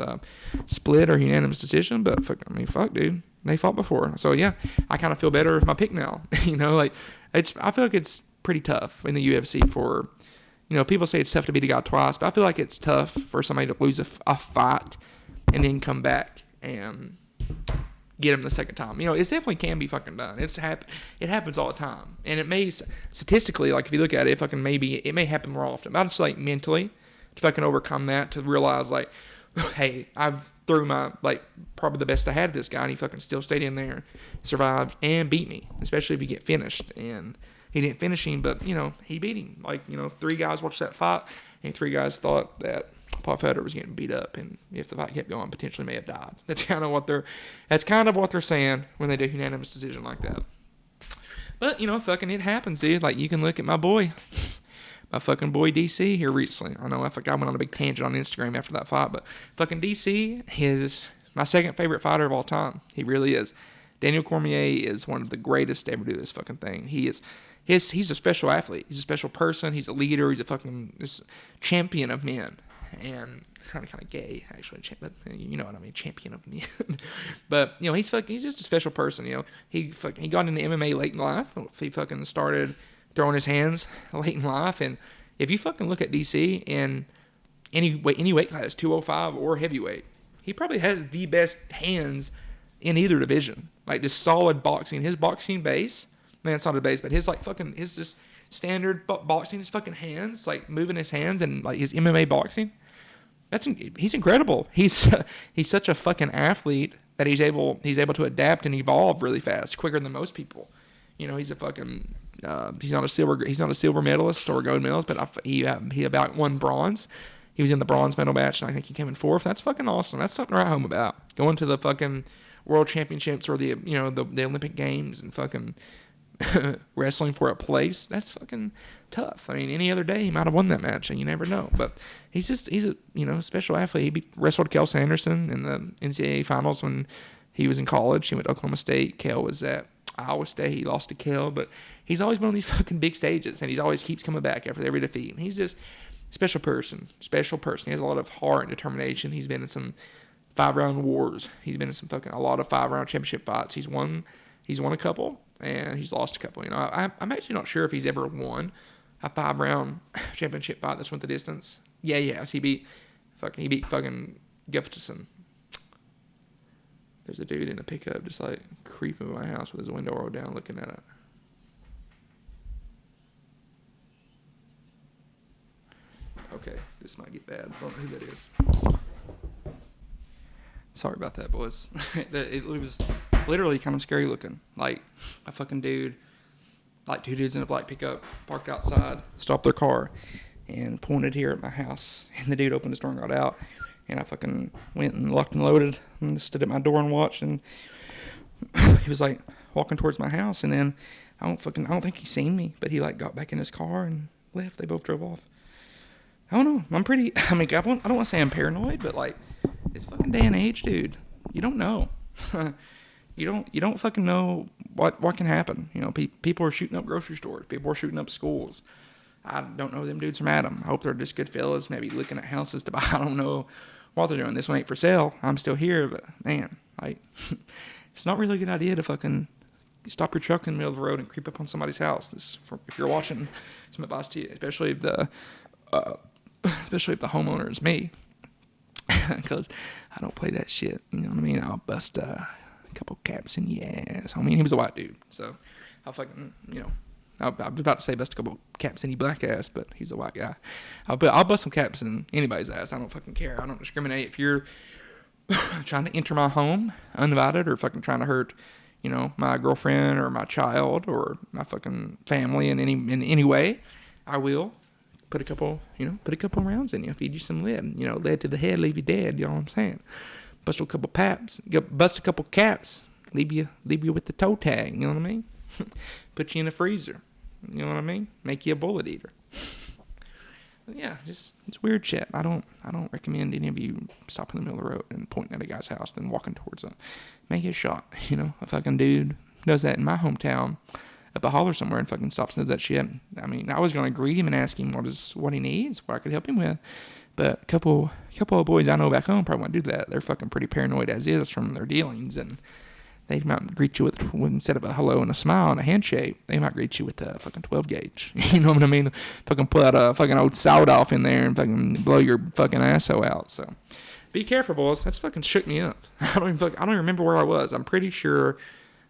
split or unanimous decision, but fuck, dude, they fought before. So yeah, I kind of feel better with my pick now. I feel like it's pretty tough in the UFC for. People say it's tough to beat a guy twice, but I feel like it's tough for somebody to lose a fight and then come back and get him the second time. It definitely can be fucking done. It happens all the time. And it may, statistically, like if you look at it, it may happen more often. But I just like mentally, to fucking overcome that, to realize like, hey, I've threw my, like, probably the best I had at this guy, and he fucking still stayed in there, survived, and beat me, especially if you get finished. And he didn't finish him, but, he beat him. Like, 3 guys watched that fight, and 3 guys thought that Paul Felder was getting beat up, and if the fight kept going, potentially may have died. That's kind of what they're saying when they do unanimous decision like that. But, fucking it happens, dude. Like, you can look at my fucking boy DC here recently. I know I went on a big tangent on Instagram after that fight, but fucking DC is my second favorite fighter of all time. He really is. Daniel Cormier is one of the greatest to ever do this fucking thing. He's a special athlete. He's a special person. He's a leader. He's a fucking champion of men. And it's kind of gay, actually, but you know what I mean, champion of men. But, he's just a special person, He got into MMA late in life. He fucking started throwing his hands late in life. And if you fucking look at DC in any weight class, 205 or heavyweight, he probably has the best hands in either division. Like, just solid boxing. His boxing base, man, it's not a base, but his just standard boxing, his fucking hands, like moving his hands, and like his MMA boxing, he's incredible. He's such a fucking athlete that he's able to adapt and evolve really fast, quicker than most people. He's a fucking he's not a silver medalist or a gold medalist, but he about won bronze. He was in the bronze medal match, and I think he came in 4th. That's fucking awesome. That's something to write home about. Going to the fucking World Championships or the Olympic Games and fucking wrestling for a place, that's fucking tough. I mean, any other day he might have won that match, and you never know. But he's a special athlete. He wrestled Kel Sanderson in the NCAA finals when he was in college. He went to Oklahoma State. Kel was at Iowa State. He lost to Kel, but he's always been on these fucking big stages, and he always keeps coming back after every defeat. And he's just special person. He has a lot of heart and determination. He's been in some 5-round wars. He's been in a lot of 5-round championship fights. He's won a couple, and he's lost a couple. I'm actually not sure if he's ever won a 5-round championship fight that's went the distance. Yes, he beat fucking Gustafson. There's a dude in a pickup just like creeping by my house with his window rolled down, looking at it. Okay, this might get bad. I don't know who that is. Sorry about that, boys. It was literally kind of scary looking. Like a fucking dude, like 2 dudes in a black pickup parked outside, stopped their car, and pointed here at my house. And the dude opened his door and got out. And I fucking went and locked and loaded and stood at my door and watched. And he was like walking towards my house. And then I don't think he seen me, but he like got back in his car and left. They both drove off. I don't know. I don't want to say I'm paranoid, but like, this fucking day and age, dude, you don't know. You don't fucking know what can happen. People are shooting up grocery stores. People are shooting up schools. I don't know them dudes from Adam. I hope they're just good fellas, maybe looking at houses to buy. I don't know what they're doing. This one ain't for sale. I'm still here, but man, like, it's not really a good idea to fucking stop your truck in the middle of the road and creep up on somebody's house. If you're watching, some advice to you, especially if the homeowner is me, because I don't play that shit. You know what I mean? I'll bust couple caps in your ass. I mean, he was a white dude, so I'll fucking, I was about to say bust a couple caps in your black ass, but he's a white guy. I'll bust some caps in anybody's ass. I don't fucking care. I don't discriminate. If you're trying to enter my home uninvited or fucking trying to hurt, my girlfriend or my child or my fucking family in any way, I will put a couple rounds in you, feed you some lead. Lead to the head, leave you dead. You know what I'm saying? Bust a couple caps, leave you with the toe tag. You know what I mean? Put you in the freezer. You know what I mean? Make you a bullet eater. Yeah, just it's weird shit. I don't recommend any of you stopping in the middle of the road and pointing at a guy's house and walking towards him. Make it a shot. A fucking dude does that in my hometown, up a holler somewhere, and fucking stops and does that shit. I mean, I was gonna greet him and ask him what he needs, what I could help him with. But a couple of boys I know back home probably won't do that. They're fucking pretty paranoid as is from their dealings, and they might greet you with instead of a hello and a smile and a handshake, they might greet you with a fucking 12 gauge. You know what I mean? Fucking pull out a fucking old sound off in there and fucking blow your fucking asshole out. So be careful, boys. That's fucking shook me up. I don't even remember where I was. I'm pretty sure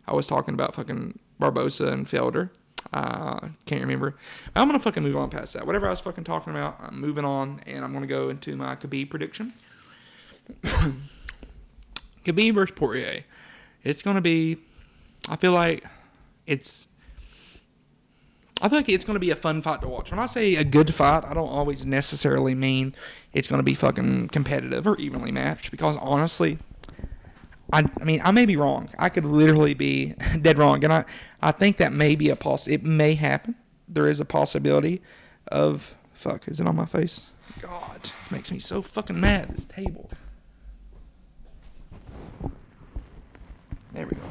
I was talking about fucking Barbosa and Felder. Can't remember. I'm gonna fucking move on past that. Whatever I was fucking talking about, I'm moving on, and I'm gonna go into my Khabib prediction. Khabib versus Poirier. It's gonna be. I feel like it's gonna be a fun fight to watch. When I say a good fight, I don't always necessarily mean it's gonna be fucking competitive or evenly matched. Because honestly, I mean, I may be wrong. I could literally be dead wrong, and I think that may be it may happen. There is a possibility of is it on my face? God, it makes me so fucking mad. This table. There we go.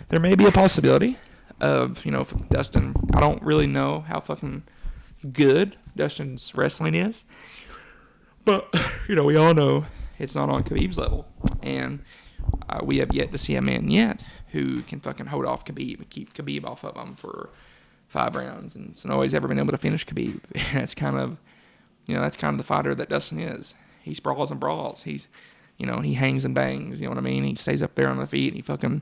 There may be a possibility of, Dustin. I don't really know how fucking good Dustin's wrestling is. But, we all know it's not on Khabib's level. And we have yet to see a man yet who can fucking hold off Khabib and keep Khabib off of him for 5 rounds. And it's nobody's ever been able to finish Khabib. That's kind of the fighter that Dustin is. He sprawls and brawls. He hangs and bangs, you know what I mean? He stays up there on the feet, and he fucking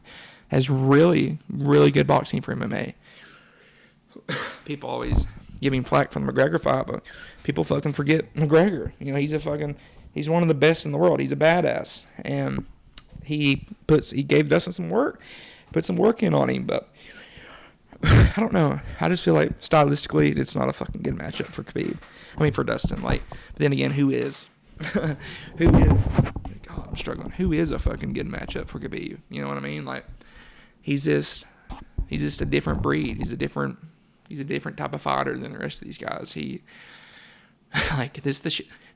has really, really good boxing for MMA. People always give him flack from the McGregor fight, but people fucking forget McGregor. He's one of the best in the world. He's a badass. And he gave Dustin some work, put some work in on him, but I don't know. I just feel like stylistically, it's not a fucking good matchup for Khabib. For Dustin. But then again, who is? God, I'm struggling. Who is a fucking good matchup for Khabib? You know what I mean? He's just a different breed. He's a different type of fighter than the rest of these guys. The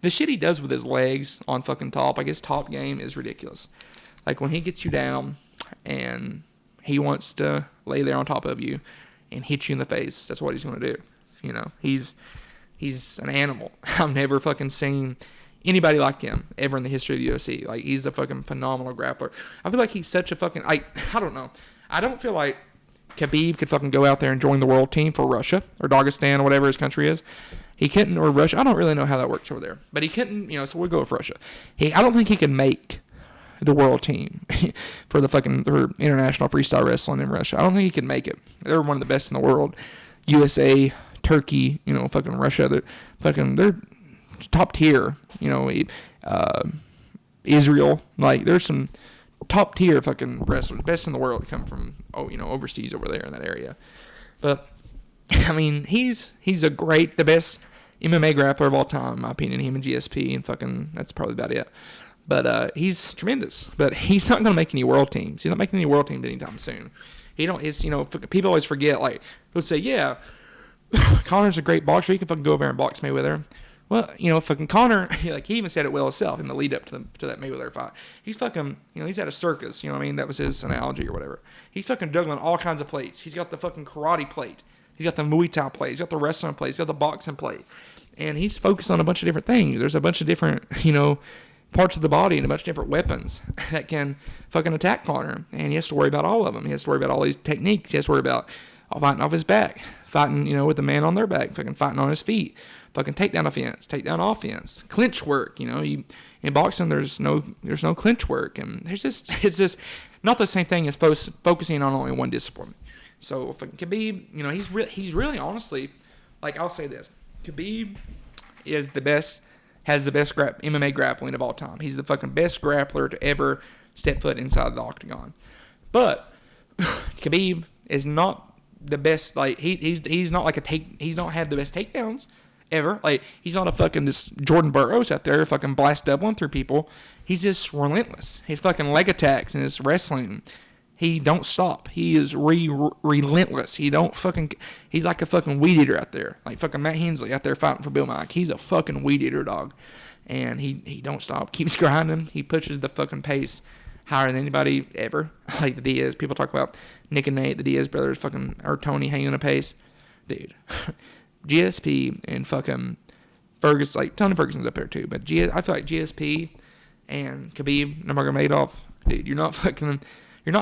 shit he does with his legs on fucking top, his top game is ridiculous. When he gets you down and he wants to lay there on top of you and hit you in the face, that's what he's gonna do. He's an animal. I've never fucking seen anybody like him ever in the history of the UFC. He's a fucking phenomenal grappler. I feel like he's such a fucking... I don't know. I don't feel like Khabib could fucking go out there and join the world team for Russia or Dagestan or whatever his country is. He couldn't, or Russia. I don't really know how that works over there. But he couldn't, so we'll go with Russia. I don't think he could make the world team for international freestyle wrestling in Russia. I don't think he could make it. They're one of the best in the world. USA, Turkey, fucking Russia. They're top tier, Israel. There's some top tier fucking wrestlers, best in the world, come from overseas over there in that area. But he's the best MMA grappler of all time, in my opinion. Him and GSP, and fucking that's probably about it. But he's tremendous. But he's not gonna make any world teams. He's not making any world teams anytime soon. People always forget. They'll say, yeah, Connor's a great boxer. He can fucking go over there and box Mayweather. Well, fucking Connor, he even said it well himself in the lead up to that Mayweather fight. He's fucking, he's at a circus, that was his analogy or whatever. He's fucking juggling all kinds of plates. He's got the fucking karate plate. He's got the Muay Thai plate. He's got the wrestling plate. He's got the boxing plate. And he's focused on a bunch of different things. There's a bunch of different, parts of the body and a bunch of different weapons that can fucking attack Connor. And he has to worry about all of them. He has to worry about all these techniques. He has to worry about fighting off his back, fighting, with the man on their back, fucking fighting on his feet, fucking takedown offense, clinch work. In boxing, there's no clinch work, and it's just not the same thing as focusing on only one discipline. So if Khabib, he's really honestly, like I'll say this, Khabib is the best, has the best MMA grappling of all time. He's the fucking best grappler to ever step foot inside the octagon. But Khabib is not the best. Like he's not like he don't have the best takedowns ever. Like he's not a fucking this Jordan Burroughs out there fucking blast doubling through people. He's just relentless. His fucking leg attacks and his wrestling, he don't stop. He is relentless. He's like a fucking weed eater out there. Like fucking Matt Hensley out there fighting for Bill Mike. He's a fucking weed eater, dog. And he don't stop. Keeps grinding. He pushes the fucking pace higher than anybody ever. Like the Diaz. People talk about Nick and Nate, the Diaz brothers, fucking, or Tony hanging a pace. Dude. GSP and fucking Ferguson, like Tony Ferguson's up there too, but I feel like GSP and Khabib Nurmagomedov, dude, you're not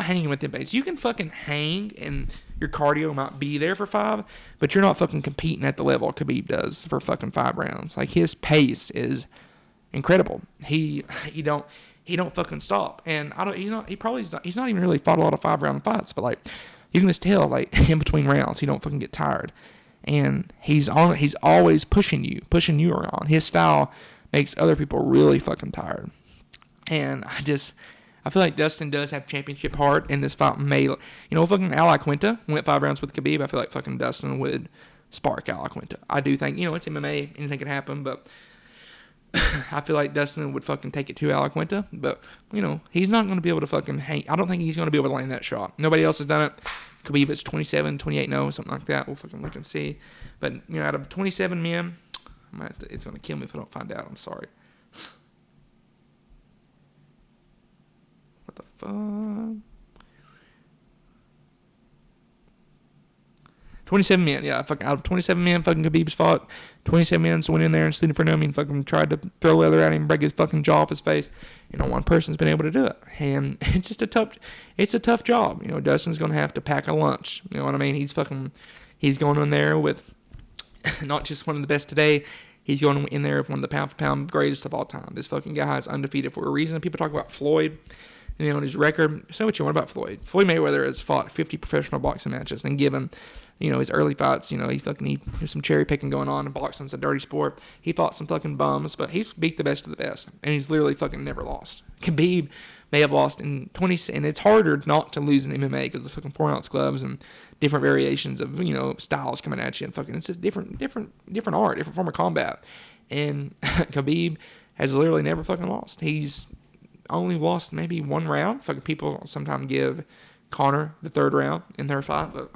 hanging with them pace. You can fucking hang and your cardio might be there for 5, but you're not fucking competing at the level Khabib does for fucking 5 rounds. Like his pace is incredible. He don't fucking stop. And he's not even really fought a lot of 5-round fights, but like you can just tell like in between rounds he don't fucking get tired. And he's always pushing you around. His style makes other people really fucking tired. And I feel like Dustin does have championship heart in this fight. Fucking Al Iaquinta went 5 rounds with Khabib. I feel like fucking Dustin would spark Al Iaquinta. I do think, it's MMA, anything can happen, but I feel like Dustin would fucking take it to Al Iaquinta. But, he's not going to be able to fucking hang. I don't think he's going to be able to land that shot. Nobody else has done it. Khabib is 27, 28-0, something like that. We'll fucking look and see. But, out of 27 men, it's going to kill me if I don't find out. I'm sorry. What the fuck? 27 men, yeah. Fucking out of 27 men, fucking Khabib's fought. 27 men went in there and stood in front of him and fucking tried to throw leather at him, break his fucking jaw off his face. One person's been able to do it. And it's just a tough job. Dustin's going to have to pack a lunch. You know what I mean? He's going in there with not just one of the best today. He's going in there with one of the pound-for-pound greatest of all time. This fucking guy is undefeated for a reason. People talk about Floyd. And on his record, say what you want about Floyd. Floyd Mayweather has fought 50 professional boxing matches and given, his he there's some cherry picking going on, and boxing's a dirty sport. He fought some fucking bums, but he's beat the best of the best, and he's literally fucking never lost. Khabib may have lost in 20, and it's harder not to lose in MMA because of fucking 4-ounce gloves and different variations of, styles coming at you, and fucking, it's a different art, different form of combat. And Khabib has literally never fucking lost. He's only lost maybe 1 round. Fucking people sometimes give Conor the 3rd round in their fight, but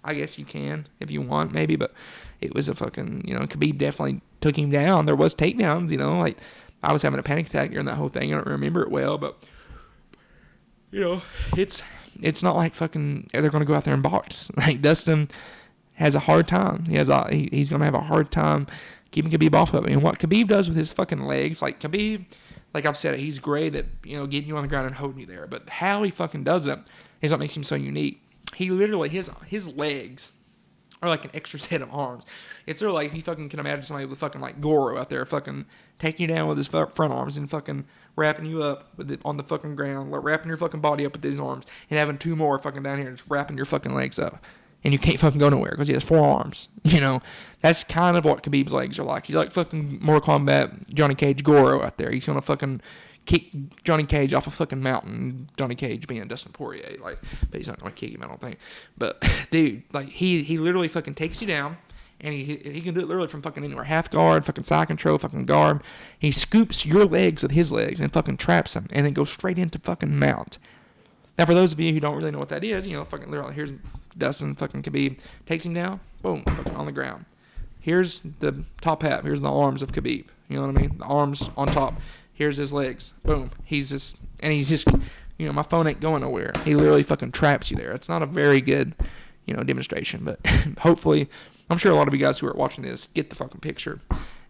I guess you can if you want, maybe, but it was a fucking, Khabib definitely took him down. There was takedowns, like I was having a panic attack during that whole thing. I don't remember it well, but it's not like fucking they're going to go out there and box. Like Dustin has a hard time. He's going to have a hard time keeping Khabib off of it. And what Khabib does with his fucking legs, like Khabib, like I've said, he's great at, getting you on the ground and holding you there. But how he fucking does it is what makes him so unique. He literally, his legs are like an extra set of arms. It's sort of like if you fucking can imagine somebody with fucking like Goro out there fucking taking you down with his front arms and fucking wrapping you up with it on the fucking ground, like wrapping your fucking body up with his arms and having 2 more fucking down here just wrapping your fucking legs up. And you can't fucking go nowhere because he has 4 arms. That's kind of what Khabib's legs are like. He's like fucking Mortal Kombat Johnny Cage Goro out there. He's going to fucking kick Johnny Cage off a fucking mountain. Johnny Cage being Dustin Poirier, but he's not going to kick him, I don't think. But, dude, he literally fucking takes you down, and he can do it literally from fucking anywhere. Half guard, fucking side control, fucking guard. He scoops your legs with his legs and fucking traps them, and then goes straight into fucking mount. Now, for those of you who don't really know what that is, fucking literally, here's Dustin, fucking Khabib, takes him down, boom, fucking on the ground. Here's the top half. Here's the arms of Khabib. You know what I mean? The arms on top. Here's his legs. Boom. He's just, my phone ain't going nowhere. He literally fucking traps you there. It's not a very good, demonstration, but hopefully, I'm sure a lot of you guys who are watching this get the fucking picture.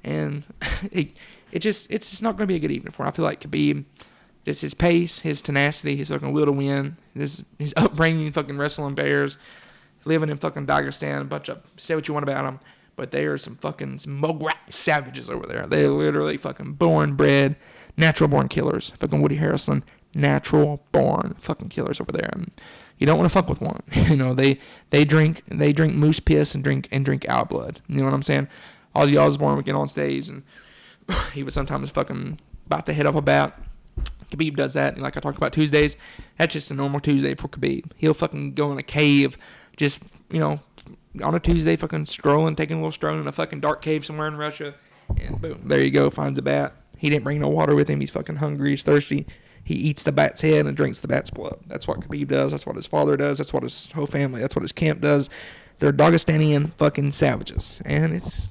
And it's just not going to be a good evening for him. I feel like Khabib, just his pace, his tenacity, his fucking will to win, his upbringing, fucking wrestling bears, living in fucking Dagestan, a bunch of, say what you want about him, but they are some Mogwai savages over there. They're literally fucking bred, natural born killers. Fucking Woody Harrelson natural born fucking killers over there. And you don't want to fuck with one. They drink moose piss and drink owl blood. You know what I'm saying? Ozzy Osbourne would get on stage and he would sometimes fucking bite the head off a bat. Khabib does that. And like I talked about Tuesdays, that's just a normal Tuesday for Khabib. He'll fucking go in a cave, just, on a Tuesday, fucking taking a little stroll in a fucking dark cave somewhere in Russia. And boom, there you go, finds a bat. He didn't bring no water with him. He's fucking hungry. He's thirsty. He eats the bat's head and drinks the bat's blood. That's what Khabib does. That's what his father does. That's what his whole family, that's what his camp does. They're Dagestanian fucking savages. And it's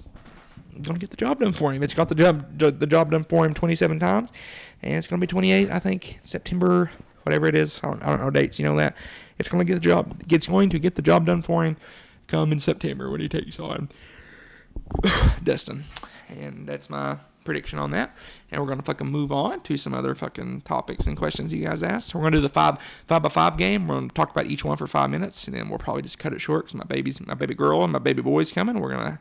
going to get the job done for him. It's got the job done for him 27 times. And it's going to be 28, I think, September, whatever it is. I don't know dates. You know that. It's going to get the job done for him come in September when he takes on Dustin. And that's my prediction on that. And we're going to fucking move on to some other fucking topics and questions you guys asked. We're going to do the 5x5 game. We're going to talk about each one for 5 minutes, and then we'll probably just cut it short because my baby girl and my baby boy's coming. We're going to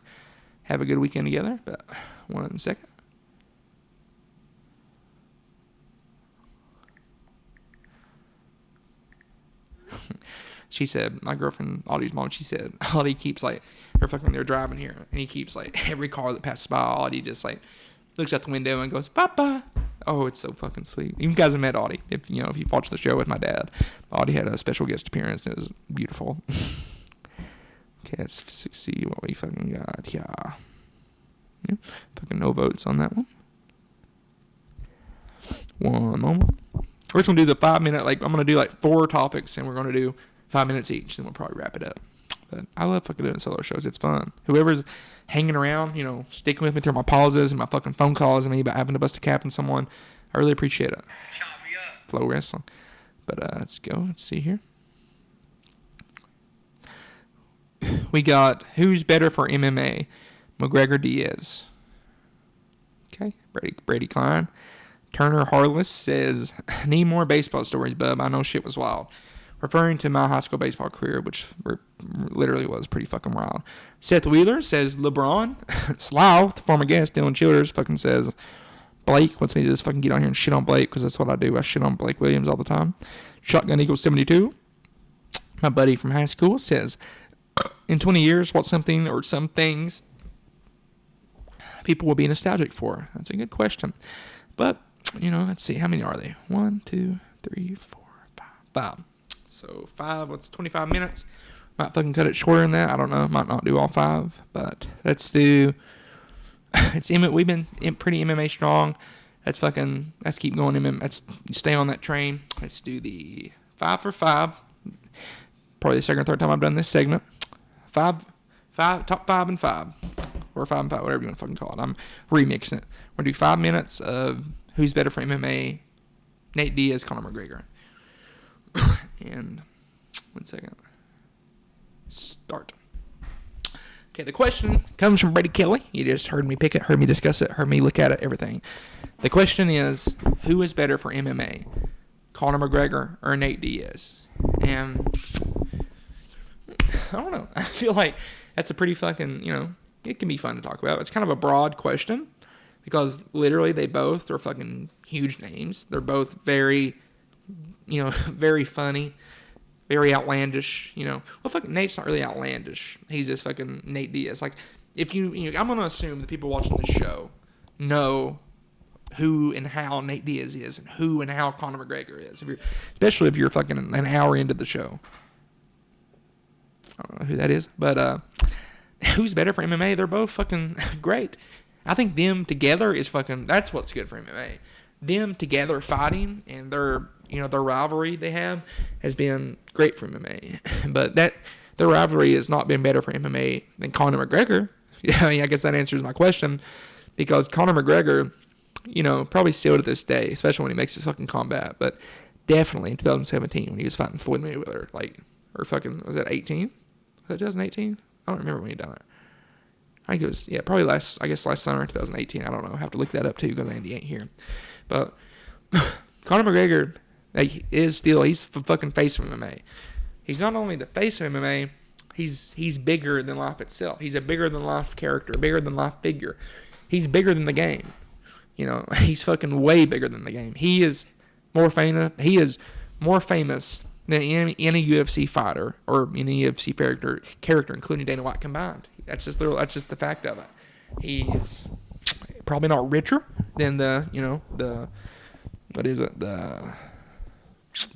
have a good weekend together. But 1 second. She said, my girlfriend, Audie's mom, she said, Audie keeps they're driving here, and he keeps every car that passes by, Audie just looks out the window and goes, Papa. Oh, it's so fucking sweet. You guys have met Audie. If you've watched the show with my dad, Audie had a special guest appearance, and it was beautiful. Okay, let's see what we fucking got. Yeah. Fucking no votes on that one. One moment. We're just going to do the 5 minute, I'm going to do 4 topics, and we're going to do 5 minutes each, then we'll probably wrap it up. But I love fucking doing solo shows. It's fun. Whoever's hanging around, sticking with me through my pauses and my fucking phone calls and me about having to bust a cap on someone, I really appreciate it. Flow wrestling. But let's go. Let's see here. We got who's better for MMA, McGregor Diaz. Okay, Brady Klein. Turner Harless says, need more baseball stories, bub. I know shit was wild. Referring to my high school baseball career, which literally was pretty fucking wild. Seth Wheeler says, LeBron. Slough, former guest, Dylan Childers, fucking says, Blake wants me to just fucking get on here and shit on Blake, because that's what I do. I shit on Blake Williams all the time. Shotgun Eagle 72. My buddy from high school says, in 20 years, what's something or some things people will be nostalgic for? That's a good question. But, let's see. How many are they? 1, 2, 3, 4, 5. So 5, what's 25 minutes? Might fucking cut it shorter than that. I don't know. Might not do all 5. But let's do... We've been pretty MMA strong. Let's keep going. Let's stay on that train. Let's do the 5 for 5. Probably the second or third time I've done this segment. 5, top 5 and 5. Or 5 and 5, whatever you want to fucking call it. I'm remixing it. We're going to do 5 minutes of who's better for MMA, Nate Diaz, Conor McGregor. And 1 second. Start. Okay, the question comes from Brady Kelly. You just heard me pick it, heard me discuss it, heard me look at it, everything. The question is, who is better for MMA, Conor McGregor or Nate Diaz? And I don't know. I feel like that's a pretty fucking, it can be fun to talk about. It's kind of a broad question because literally they both are fucking huge names. They're both very, very funny, very outlandish, Well, fucking Nate's not really outlandish. He's just fucking Nate Diaz. If I'm going to assume that people watching this show know who and how Nate Diaz is and who and how Conor McGregor is. Especially if you're fucking an hour into the show. I don't know who that is, but who's better for MMA? They're both fucking great. I think them together is fucking, that's what's good for MMA. Them together fighting and their rivalry they have has been great for MMA. But their rivalry has not been better for MMA than Conor McGregor. Yeah, I guess that answers my question, because Conor McGregor, probably still to this day, especially when he makes his fucking combat, but definitely in 2017 when he was fighting Floyd Mayweather, was that 18? Was that 2018? I don't remember when he done it. I think it was, probably last summer, 2018. I don't know. I have to look that up too because Andy ain't here. But Conor McGregor, he's the fucking face of MMA. He's not only the face of MMA, he's bigger than life itself. He's a bigger than life character, bigger than life figure. He's bigger than the game. He's fucking way bigger than the game. He is more famous. He is more famous than any UFC fighter or any UFC character, including Dana White combined. That's just the fact of it. He's probably not richer than the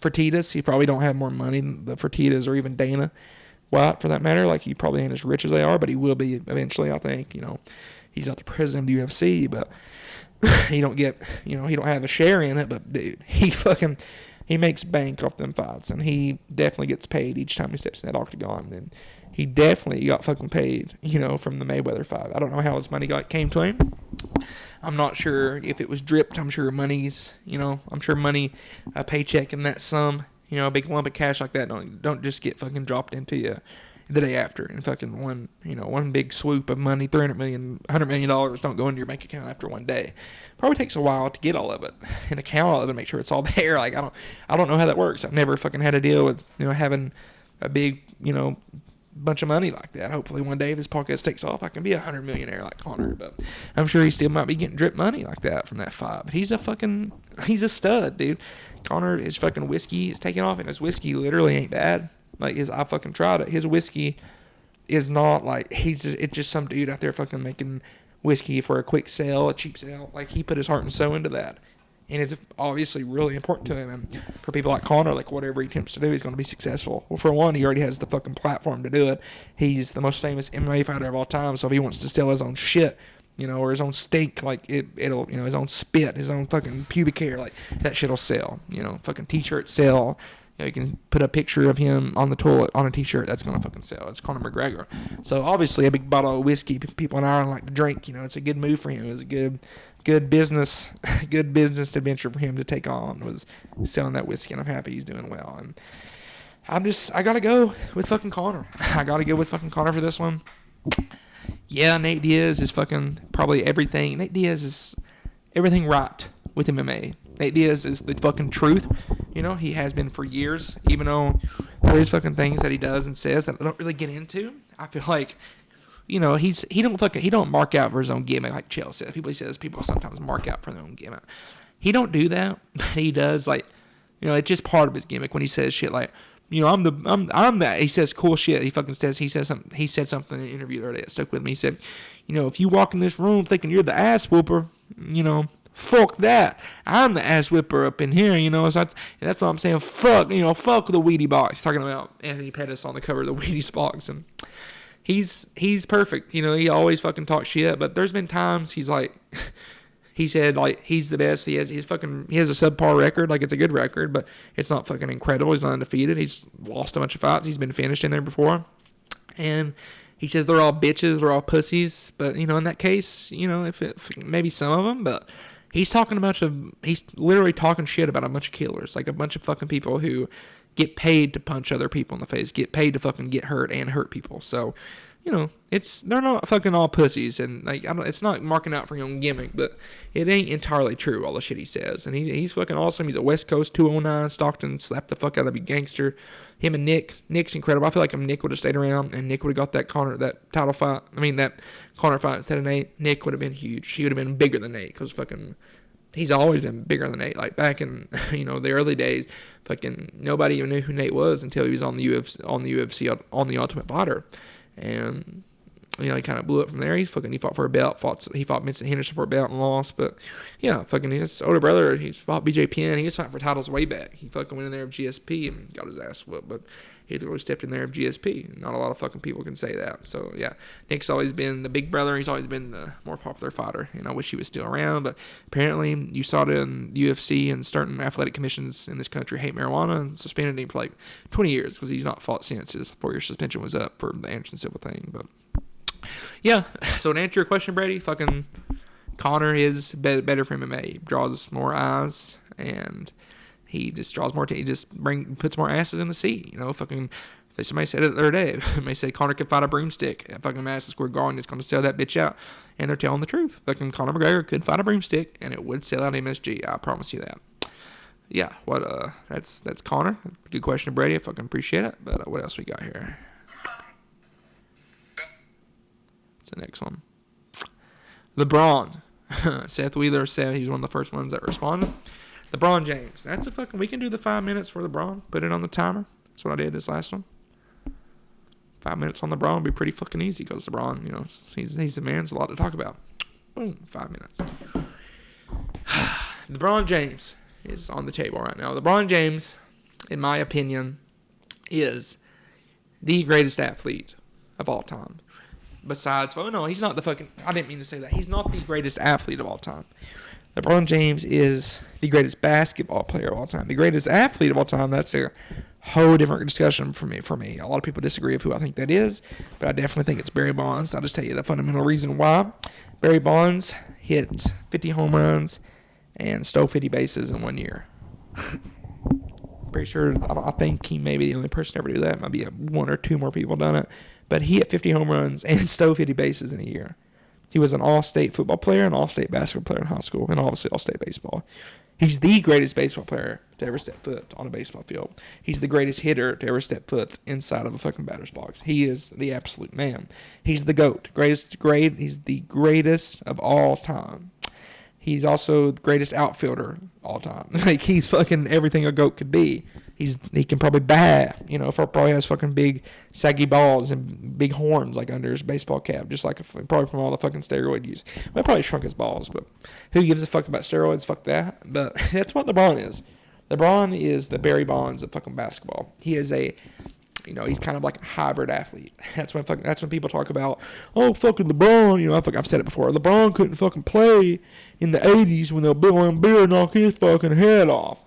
Fertittas. He probably don't have more money than the Fertittas or even Dana White, for that matter. Like, he probably ain't as rich as they are, but he will be eventually, I think. He's not the president of the UFC, but he don't have a share in it. But dude, he makes bank off them fights, and he definitely gets paid each time he steps in that octagon. And he definitely got fucking paid, from the Mayweather fight. I don't know how his money came to him. I'm not sure if it was dripped. I'm sure money, a paycheck in that sum, a big lump of cash like that don't just get fucking dropped into you the day after. And fucking one big swoop of money, $300 million, $100 million don't go into your bank account after one day. Probably takes a while to get all of it and account all of it, make sure it's all there. Like, I don't know how that works. I've never fucking had to deal with, having a big, bunch of money like that. Hopefully one day if this podcast takes off, I can be $100 millionaire like Conor, but I'm sure he still might be getting drip money like that from that fight. But he's a stud, dude. Conor, his fucking whiskey is taking off, and his whiskey literally ain't bad. Like, I fucking tried it. His whiskey is not like, it's just some dude out there fucking making whiskey for a quick sale, a cheap sale. Like, he put his heart and soul into that. And it's obviously really important to him. And for people like Conor, like, whatever he attempts to do, he's going to be successful. Well, for one, he already has the fucking platform to do it. He's the most famous MMA fighter of all time. So if he wants to sell his own shit, or his own stink, like, it'll, his own spit, his own fucking pubic hair, like, that shit'll sell. Fucking t-shirts sell. You can put a picture of him on the toilet on a t-shirt. That's going to fucking sell. It's Conor McGregor. So obviously a big bottle of whiskey people in Ireland like to drink. It's a good move for him. It's a good business adventure for him to take on, was selling that whiskey, and I'm happy he's doing well. And I gotta go with fucking Conor. I gotta go with fucking Conor for this one. Yeah, Nate Diaz is fucking probably everything. Nate Diaz is everything right with MMA. Nate Diaz is the fucking truth. He has been for years, even though there is fucking things that he does and says that I don't really get into. I feel like, he don't mark out for his own gimmick like Chael says. People sometimes mark out for their own gimmick. He don't do that, but he does, like, it's just part of his gimmick when he says shit like, I'm that. He says cool shit. He said something in an interview the other day that stuck with me. He said, if you walk in this room thinking you're the ass whooper, fuck that. I'm the ass whipper up in here, So that's what I'm saying. Fuck the Wheaties box. Talking about Anthony Pettis on the cover of the Wheaties box, and he's perfect. He always fucking talks shit, but there's been times he's like, he said, like, he's the best. He has a subpar record. Like, it's a good record, but it's not fucking incredible. He's not undefeated. He's lost a bunch of fights. He's been finished in there before, and he says they're all bitches, they're all pussies. But in that case, if maybe some of them, but he's literally talking shit about a bunch of killers, like a bunch of fucking people who get paid to punch other people in the face, get paid to fucking get hurt and hurt people. So, they're not fucking all pussies, and like, it's not marking out for your own gimmick, but it ain't entirely true, all the shit he says. And he's fucking awesome. He's a West Coast 209, Stockton, slapped the fuck out of a gangster. Him and Nick's incredible. I feel like if Nick would have stayed around and Nick would have got that Conor fight instead of Nate, Nick would have been huge. He would have been bigger than Nate, because fucking, he's always been bigger than Nate. Like, back in, the early days, fucking nobody even knew who Nate was until he was on the UFC, on the Ultimate Fighter. And, he kind of blew up from there. He fought for a belt. He fought Vincent Henderson for a belt and lost. But, yeah, fucking his older brother, he fought BJ Penn. He was fighting for titles way back. He fucking went in there of GSP and got his ass whooped. But he really stepped in there of GSP. Not a lot of fucking people can say that. So, yeah, Nick's always been the big brother. He's always been the more popular fighter. And I wish he was still around. But apparently you saw it in the UFC and certain athletic commissions in this country hate marijuana and suspended him for like 20 years because he's not fought since his 4-year suspension was up for the Anderson Silva thing. But yeah, so to answer your question, Brady, fucking Conor is better for MMA. He draws more eyes, and he just draws more. He just puts more asses in the seat. Fucking. Somebody said it the other day. They say Conor could fight a broomstick at fucking Madison Square Garden. It's going to sell that bitch out, and they're telling the truth. Fucking Conor McGregor could fight a broomstick, and it would sell out MSG. I promise you that. Yeah, that's Conor. Good question, Brady. I fucking appreciate it. But what else we got here? The next one. LeBron. Seth Wheeler said he was one of the first ones that responded. LeBron James. That's a fucking. We can do the 5 minutes for LeBron. Put it on the timer. That's what I did this last one. 5 minutes on LeBron would be pretty fucking easy because LeBron, you know, he's the man. There's a lot to talk about. Boom, 5 minutes. LeBron James is on the table right now. LeBron James, in my opinion, is the greatest athlete of all time. Besides, well, no, he's not the fucking. I didn't mean to say that. He's not the greatest athlete of all time. LeBron James is the greatest basketball player of all time. The greatest athlete of all time, that's a whole different discussion for me. A lot of people disagree with who I think that is, but I definitely think it's Barry Bonds. I'll just tell you the fundamental reason why. Barry Bonds hit 50 home runs and stole 50 bases in 1 year. Pretty sure, I think he may be the only person to ever do that. Might be one or two more people done it. But he hit 50 home runs and stole 50 bases in a year. He was an all-state football player, an all-state basketball player in high school, and obviously all-state baseball. He's the greatest baseball player to ever step foot on a baseball field. He's the greatest hitter to ever step foot inside of a fucking batter's box. He is the absolute man. He's the GOAT. He's the greatest of all time. He's also the greatest outfielder of all time. Like, he's fucking everything a GOAT could be. He can probably bat, you know, probably has fucking big saggy balls and big horns like under his baseball cap, just like probably from all the fucking steroid use. Well, probably shrunk his balls, but who gives a fuck about steroids? Fuck that. But that's what LeBron is. LeBron is the Barry Bonds of fucking basketball. He is he's kind of like a hybrid athlete. That's when people talk about, oh, fucking LeBron. You know, I've said it before. LeBron couldn't fucking play in the 80s when they'll Bill and Beer knock his fucking head off.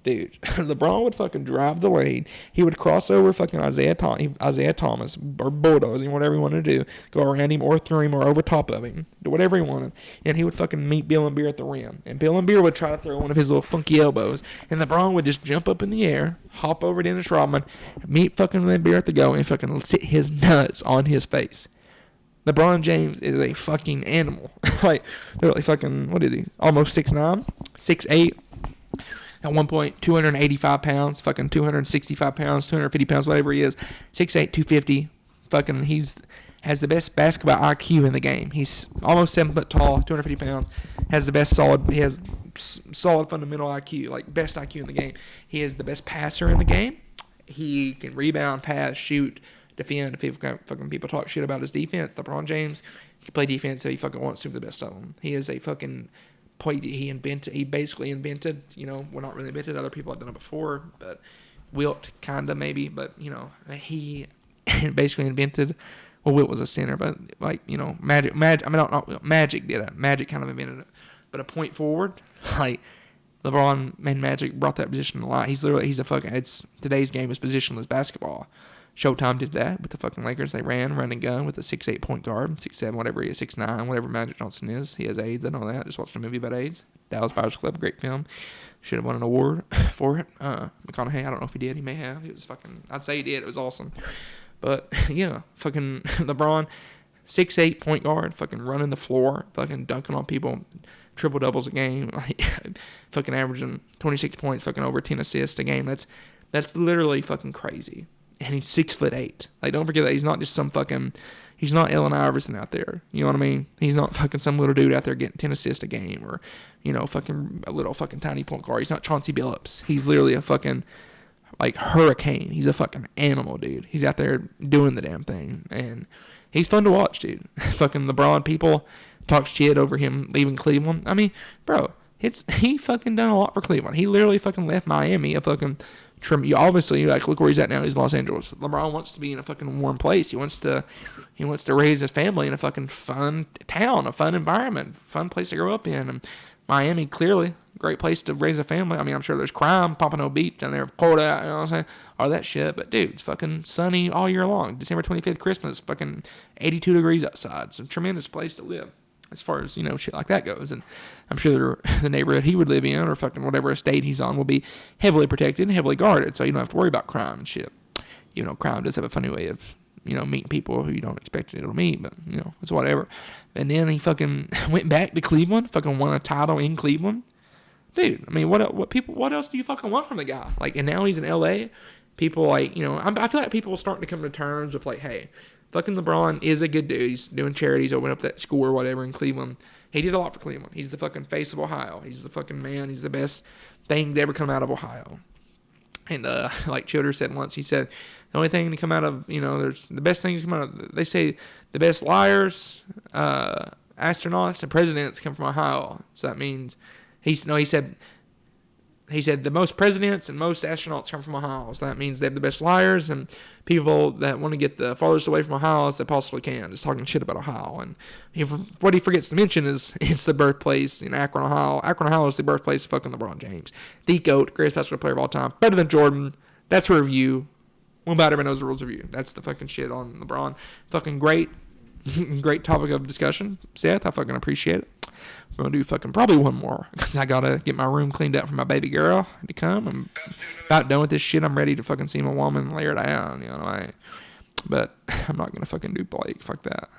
Dude, LeBron would fucking drive the lane. He would cross over fucking Isaiah Thomas or bulldozing, whatever he wanted to do. Go around him or through him or over top of him. Do whatever he wanted. And he would fucking meet Bill and Beer at the rim. And Bill and Beer would try to throw one of his little funky elbows. And LeBron would just jump up in the air, hop over to Dennis Rodman, meet fucking Bill and Beer at the go, and fucking sit his nuts on his face. LeBron James is a fucking animal. Like, literally fucking, what is he? Almost 6'9", 6'8". At one point, 285 pounds, fucking 265 pounds, 250 pounds, whatever he is. 6'8", 250. Fucking, has the best basketball IQ in the game. He's almost 7 foot tall, 250 pounds. He has solid fundamental IQ, like best IQ in the game. He is the best passer in the game. He can rebound, pass, shoot, defend. If fucking people talk shit about his defense, LeBron James can play defense if he fucking wants to, the best of them. He is a fucking... He basically invented, you know, well, not really invented, other people had done it before, but Wilt kind of maybe, but, you know, he basically invented, well, Wilt was a center, but, like, you know, Magic did it. Magic kind of invented it. But a point forward, like, LeBron and Magic brought that position a lot. Today's game is positionless basketball. Showtime did that with the fucking Lakers. They run and gun with a 6'8" point guard, 6'7", whatever he is, 6'9", whatever Magic Johnson is. He has AIDS. I know that. Just watched a movie about AIDS. Dallas Buyers Club, great film. Should have won an award for it. McConaughey, I don't know if he did. He may have. He was fucking, I'd say he did. It was awesome. But, yeah, fucking LeBron, 6'8" point guard, fucking running the floor, fucking dunking on people, triple doubles a game, like, fucking averaging 26 points, fucking over 10 assists a game. That's literally fucking crazy. And he's 6'8". Like, don't forget that he's not just he's not Allen Iverson out there. You know what I mean? He's not fucking some little dude out there getting 10 assists a game or, you know, fucking a little fucking tiny point guard. He's not Chauncey Billups. He's literally a fucking, like, hurricane. He's a fucking animal, dude. He's out there doing the damn thing. And he's fun to watch, dude. Fucking LeBron, people talk shit over him leaving Cleveland. I mean, bro, he fucking done a lot for Cleveland. He literally fucking left Miami a fucking... Obviously, like, look where he's at now. He's in Los Angeles. LeBron wants to be in a fucking warm place. He wants to raise his family in a fucking fun town, a fun environment, fun place to grow up in. And Miami, clearly, great place to raise a family. I mean, I'm sure there's crime, Pompano Beach down there, Florida, you know what I'm saying? All that shit. But, dude, it's fucking sunny all year long. December 25th, Christmas, fucking 82 degrees outside. It's a tremendous place to live, as far as, you know, shit like that goes. And I'm sure the neighborhood he would live in, or fucking whatever estate he's on, will be heavily protected and heavily guarded, so you don't have to worry about crime and shit. You know, crime does have a funny way of, you know, meeting people who you don't expect it to meet, but, you know, it's whatever. And then he fucking went back to Cleveland, fucking won a title in Cleveland. Dude, I mean, what else do you fucking want from the guy? Like, and now he's in L.A., people, like, you know, I feel like people are starting to come to terms with, like, hey, fucking LeBron is a good dude. He's doing charities, opening up that school or whatever in Cleveland. He did a lot for Cleveland. He's the fucking face of Ohio. He's the fucking man. He's the best thing to ever come out of Ohio. And like Childers said once, he said, the only thing to come out of, there's the best things to come out of, they say the best liars, astronauts, and presidents come from Ohio. So that means, he said the most presidents and most astronauts come from Ohio. So that means they have the best liars and people that want to get the farthest away from Ohio as they possibly can, just talking shit about Ohio. And what he forgets to mention is it's the birthplace in Akron, Ohio. Akron, Ohio is the birthplace of fucking LeBron James. The GOAT, greatest basketball player of all time. Better than Jordan. That's a review. One about everyone knows the rules review. That's the fucking shit on LeBron. Fucking great topic of discussion, Seth. I fucking appreciate it. We're going to do fucking probably one more because I got to get my room cleaned up for my baby girl to come. I'm about done with this shit. I'm ready to fucking see my woman and lay her down, but I'm not going to fucking do Blake. Fuck that.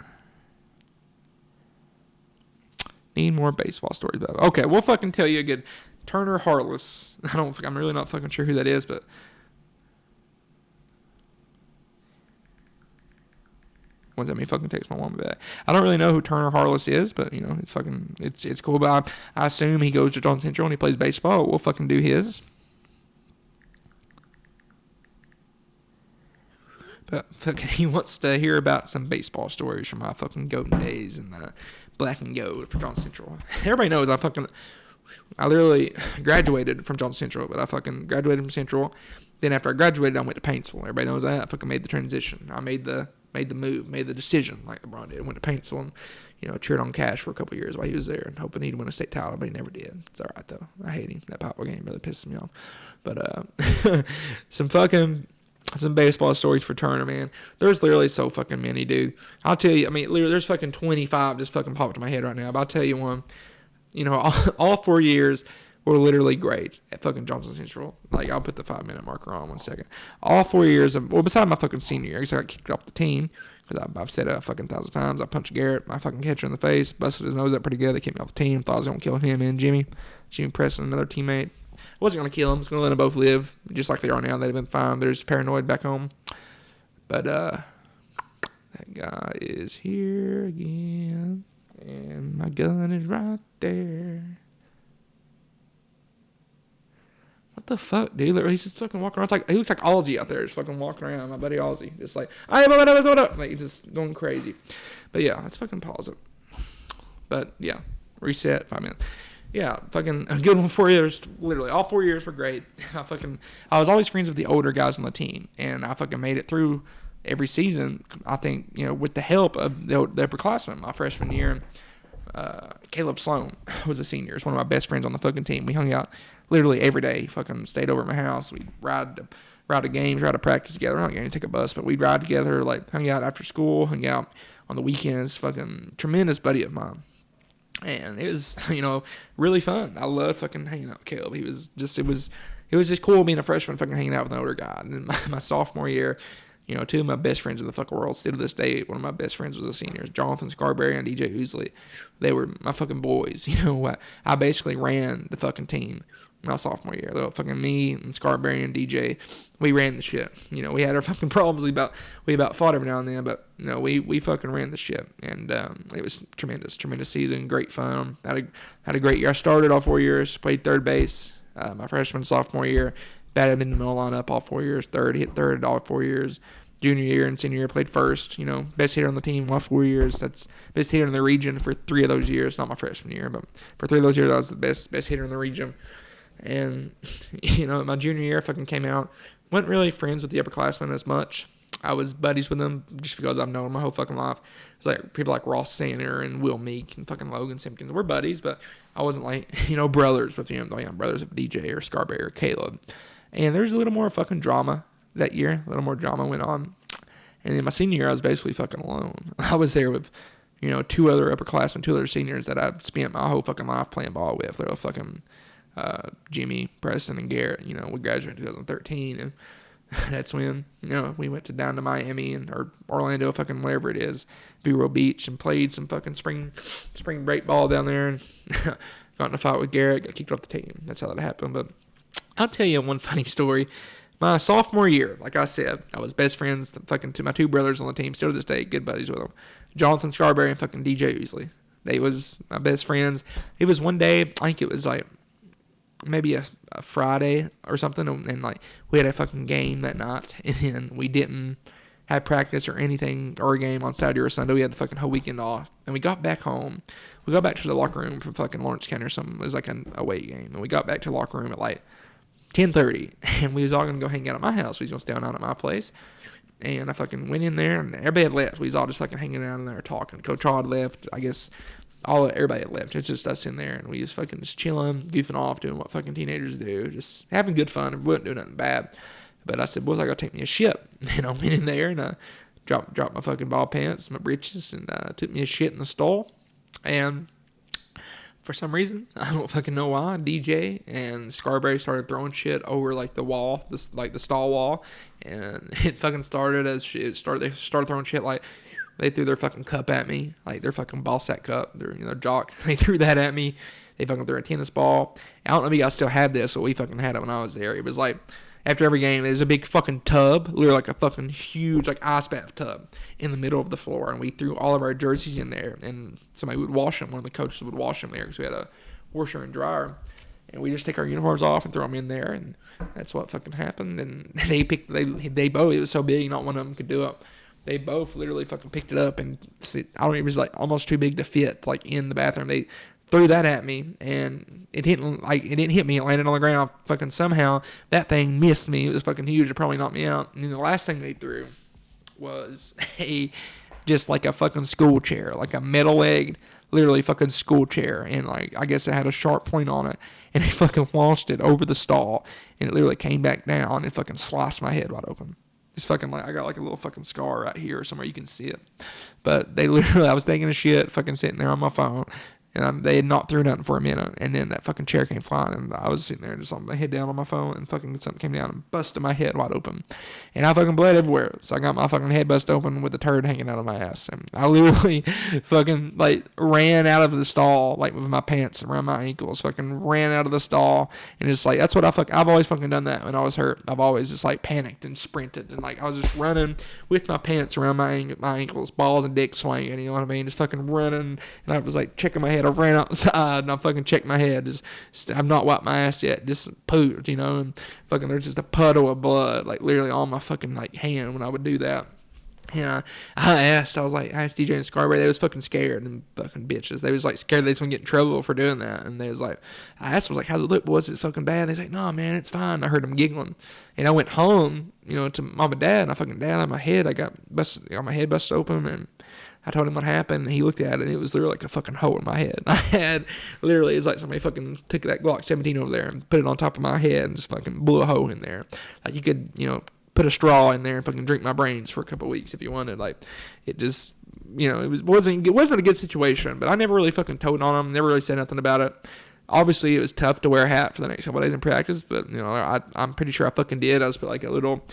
Need more baseball stories. Okay, we'll fucking tell you a good Turner Harless. I'm really not fucking sure who that is, but let me fucking text my woman back. I don't really know who Turner Harless is, but it's fucking it's cool. But I assume he goes to John Central and he plays baseball. We'll fucking do his. But fucking he wants to hear about some baseball stories from my fucking golden days and black and gold for John Central. Everybody knows I literally graduated from John Central, but I fucking graduated from Central. Then after I graduated, I went to Paintsville. Everybody knows that. I fucking made the transition. I made the move, made the decision like LeBron did. Went to Paintsville and, cheered on Cash for a couple of years while he was there and hoping he'd win a state title, but he never did. It's all right, though. I hate him. That Papa game really pisses me off. But some baseball stories for Turner, man. There's literally so fucking many, dude. I'll tell you, literally, there's fucking 25 just fucking popped in my head right now. But I'll tell you one. All 4 years were literally great at fucking Johnson Central. Like, I'll put the 5-minute marker on 1 second. All 4 years, besides my fucking senior year, because I got kicked off the team, because I've said it a fucking 1,000 times. I punched Garrett, my fucking catcher, in the face, busted his nose up pretty good. They kicked me off the team. Thought I was going to kill him and Jimmy Preston, another teammate. I wasn't going to kill him. I was going to let them both live, just like they are now. They'd have been fine. They're just paranoid back home. But that guy is here again, and my gun is right there. What the fuck, dude? He's just fucking walking around. He looks like Ozzy out there, just fucking walking around. My buddy Ozzy, just like, hey, what up? Like, just going crazy. But yeah, let's fucking pause it. But yeah, reset, 5 minutes. Yeah, fucking a good one. 4 years, literally all 4 years were great. I was always friends with the older guys on the team, and I fucking made it through every season. I think with the help of the upperclassmen. My freshman year, Caleb Sloan was a senior. He's one of my best friends on the fucking team. We hung out literally every day. Fucking stayed over at my house. We'd ride to games, ride to practice together. We're not going to take a bus, but we'd ride together. Like, hung out after school, hung out on the weekends. Fucking tremendous buddy of mine. And it was, really fun. I loved fucking hanging out with Caleb. It was just cool being a freshman, fucking hanging out with an older guy. And then my sophomore year, two of my best friends in the fucking world, still to this day, one of my best friends was a senior, Jonathan Scarberry and DJ Ousley. They were my fucking boys. I basically ran the fucking team my sophomore year. Fucking me and Scarberry and DJ, we ran the shit. We had our fucking problems. We about fought every now and then, but we fucking ran the shit. And it was tremendous season, great fun. Had a great year. I started all 4 years, played third base my freshman, sophomore year, batted in the middle lineup all 4 years, hit third all 4 years. Junior year and senior year played first. Best hitter on the team all 4 years. That's best hitter in the region for 3 of those years. Not my freshman year, but for 3 of those years, I was the best hitter in the region. And my junior year, I fucking came out. Wasn't really friends with the upperclassmen as much. I was buddies with them just because I've known them my whole fucking life. It's like people like Ross Sander and Will Meek and fucking Logan Simpkins. We're buddies, but I wasn't like brothers with them. I'm brothers of DJ or Scarberry or Caleb. And there's a little more fucking drama that year. A little more drama went on. And then my senior year, I was basically fucking alone. I was there with, 2 other upperclassmen, 2 other seniors that I've spent my whole fucking life playing ball with. They were fucking Jimmy, Preston, and Garrett. We graduated in 2013, and that's when, we went down to Miami or Orlando, fucking whatever it is, Vero Beach, and played some fucking spring break ball down there, and got in a fight with Garrett, got kicked off the team. That's how that happened. But I'll tell you one funny story. My sophomore year, like I said, I was best friends fucking to my 2 brothers on the team, still to this day, good buddies with them. Jonathan Scarberry and fucking DJ Ousley. They was my best friends. It was one day, I think it was like maybe a Friday or something, and like we had a fucking game that night, and then we didn't have practice or anything or a game on Saturday or Sunday. We had the fucking whole weekend off, and we got back home. We got back to the locker room from fucking Lawrence County or something. It was like an away game, and we got back to the locker room at like 10:30, and we was all gonna go hang out at my house. We was gonna stay out at my place. And I fucking went in there, and everybody had left. We was all just fucking hanging out in there talking. Coach Todd left. I guess everybody had left. It's just us in there, and we just fucking just chilling, goofing off, doing what fucking teenagers do, just having good fun. We wasn't doing nothing bad. But I said, boys, I gotta take me a shit. And I went in there, and I dropped my fucking ball pants, my breeches, and took me a shit in the stall. And for some reason, I don't fucking know why, DJ and Scarberry started throwing shit over like the wall, the stall wall, and it fucking started as shit. They started throwing shit like they threw their fucking cup at me, like their fucking ball sack cup, their jock. They threw that at me. They fucking threw a tennis ball. I don't know if you guys still have this, but we fucking had it when I was there. It was like after every game, there's a big fucking tub, literally like a fucking huge like ice bath tub in the middle of the floor, and we threw all of our jerseys in there, and somebody would wash them. One of the coaches would wash them there because we had a washer and dryer, and we just take our uniforms off and throw them in there, and that's what fucking happened. And they both, it was so big, not one of them could do it. They both literally fucking picked it up, and it was like almost too big to fit like in the bathroom. They threw that at me, and it didn't hit me. It landed on the ground. Fucking somehow that thing missed me. It was fucking huge. It probably knocked me out. And then the last thing they threw was just like a fucking school chair, like a metal-legged, literally fucking school chair, and like I guess it had a sharp point on it, and they fucking launched it over the stall, and it literally came back down and fucking sliced my head wide open. It's fucking like I got like a little fucking scar right here somewhere, you can see it. But they literally, I was taking a shit, fucking sitting there on my phone, and they had not threw nothing for a minute, and then that fucking chair came flying, and I was sitting there just on my head down on my phone, and fucking something came down and busted my head wide open, and I fucking bled everywhere. So I got my fucking head busted open with a turd hanging out of my ass, and I literally fucking like ran out of the stall like with my pants around my ankles, fucking ran out of the stall, and it's like that's what I've always fucking done that when I was hurt. I've always just like panicked and sprinted, and like I was just running with my pants around my ankles, balls and dick swinging, you know what I mean, just fucking running, and I was like checking my head. I ran outside and I fucking checked my head. I've not wiped my ass yet. Just pooped, and fucking there's just a puddle of blood, like literally on my fucking like hand when I would do that. Yeah, I asked DJ and Scarberry. They was fucking scared and fucking bitches. They was like scared they was gonna get in trouble for doing that. And they was like, I asked them, was like, how's it look? Was it fucking bad? They was like, no, man, it's fine. I heard them giggling, and I went home, to mom and dad. And I fucking dad on my head. I got my head busted open, and I told him what happened, and he looked at it, and it was literally like a fucking hole in my head. I had, literally, it's like somebody fucking took that Glock 17 over there and put it on top of my head and just fucking blew a hole in there. Like, you could, put a straw in there and fucking drink my brains for a couple of weeks if you wanted. Like, it just, it wasn't a good situation, but I never really fucking told on him, never really said nothing about it. Obviously, it was tough to wear a hat for the next couple of days in practice, but, I'm pretty sure I fucking did. I just put like a little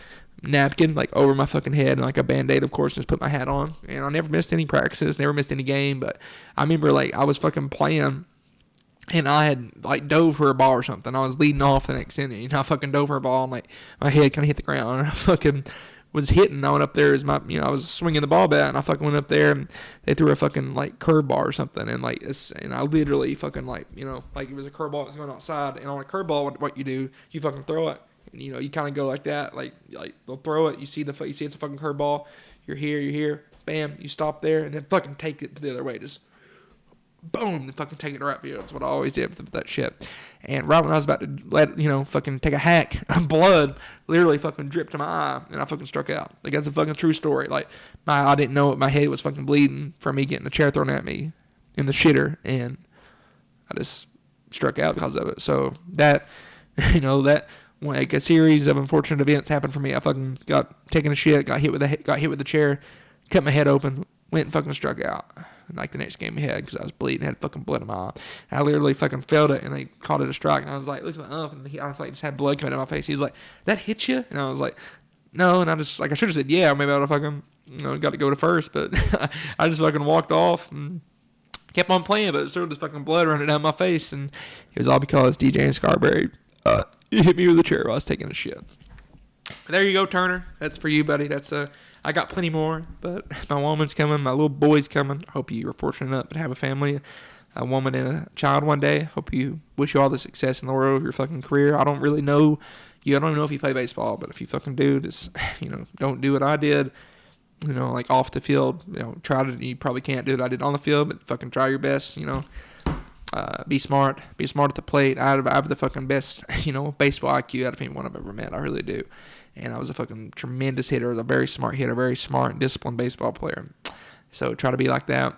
napkin like over my fucking head and like a band-aid, of course, just put my hat on, and I never missed any practices, never missed any game. But I remember like I was fucking playing, and I had like dove for a ball or something. I was leading off the next inning, and I fucking dove for a ball, and like my head kind of hit the ground, and I fucking was hitting. I went up there as my, I was swinging the ball bat, and I fucking went up there, and they threw a fucking like curveball or something, and like and I literally fucking like like it was a curveball that was going outside, and on a curveball, what you do, you fucking throw it. And, you kind of go like that, like they'll throw it. You see it's a fucking curveball. You're here, bam. You stop there, and then fucking take it the other way. Just boom, and fucking take it right field. That's what I always did with that shit. And right when I was about to fucking take a hack, blood literally fucking dripped to my eye, and I fucking struck out. Like, that's a fucking true story. Like, I didn't know it. My head was fucking bleeding from me getting a chair thrown at me in the shitter, and I just struck out because of it. So that, like a series of unfortunate events happened for me. I fucking got taken a shit, got hit with the chair, cut my head open, went and fucking struck out. And like the next game we had, because I was bleeding, had fucking blood in my eye. And I literally fucking felt it, and they called it a strike. And I was like, looking at my eye, and I was like, just had blood coming out of my face. He was like, that hit you? And I was like, no. And I just like, I should have said yeah, maybe I would have fucking got to go to first, but I just fucking walked off and kept on playing. But it sort of just fucking blood running down my face, and it was all because DJ and Scarberry he hit me with a chair while I was taking a shit. But there you go, Turner. That's for you, buddy. I I got plenty more, but my woman's coming, my little boy's coming. I hope you are fortunate enough to have a family, a woman and a child one day. Hope you, wish you all the success in the world of your fucking career. I don't really know you. I don't even know if you play baseball, but if you fucking do, just, don't do what I did. Like off the field, you probably can't do what I did on the field, but fucking try your best, be smart at the plate. I have the fucking best, baseball IQ out of anyone I've ever met. I really do. And I was a fucking tremendous hitter. I was a very smart hitter, very smart and disciplined baseball player. So try to be like that.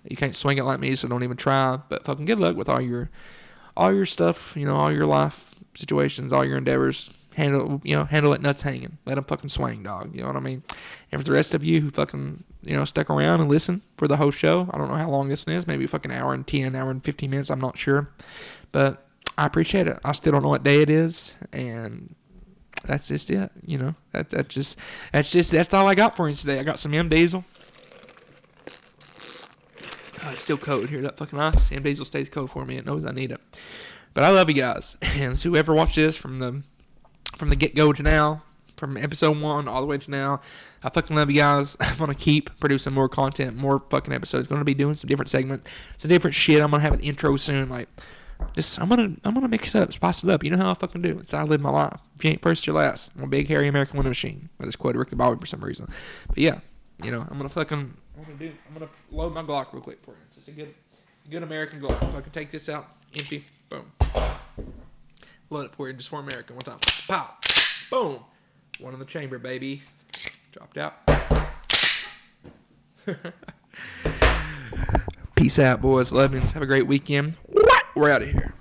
You can't swing it like me, so don't even try. But fucking good luck with all your stuff, all your life situations, all your endeavors. Handle it nuts hanging. Let them fucking swing, dog. You know what I mean? And for the rest of you who fucking, stuck around and listen for the whole show, I don't know how long this is. Maybe a fucking hour and 10, hour and 15 minutes. I'm not sure. But I appreciate it. I still don't know what day it is. And that's just it. That's all I got for you today. I got some M Diesel. It's still cold here. That fucking ice. M Diesel stays cold for me. It knows I need it. But I love you guys. And so whoever watched this from the get-go to now, from episode 1 all the way to now, I fucking love you guys. I'm going to keep producing more content, more fucking episodes. Going to be doing some different segments, some different shit. I'm going to have an intro soon. I'm going to mix it up, spice it up. You know how I fucking do. It's how I live my life. If you ain't first, you're last. I'm a big, hairy American winning machine. I just quoted Ricky Bobby for some reason. But yeah, I'm going to load my Glock real quick for you. It's just a good American Glock. So I can take this out, empty, boom. Load it for you, just for American. One time. Pow. Boom. One in the chamber, baby. Dropped out. Peace out, boys. Love you. Have a great weekend. We're out of here.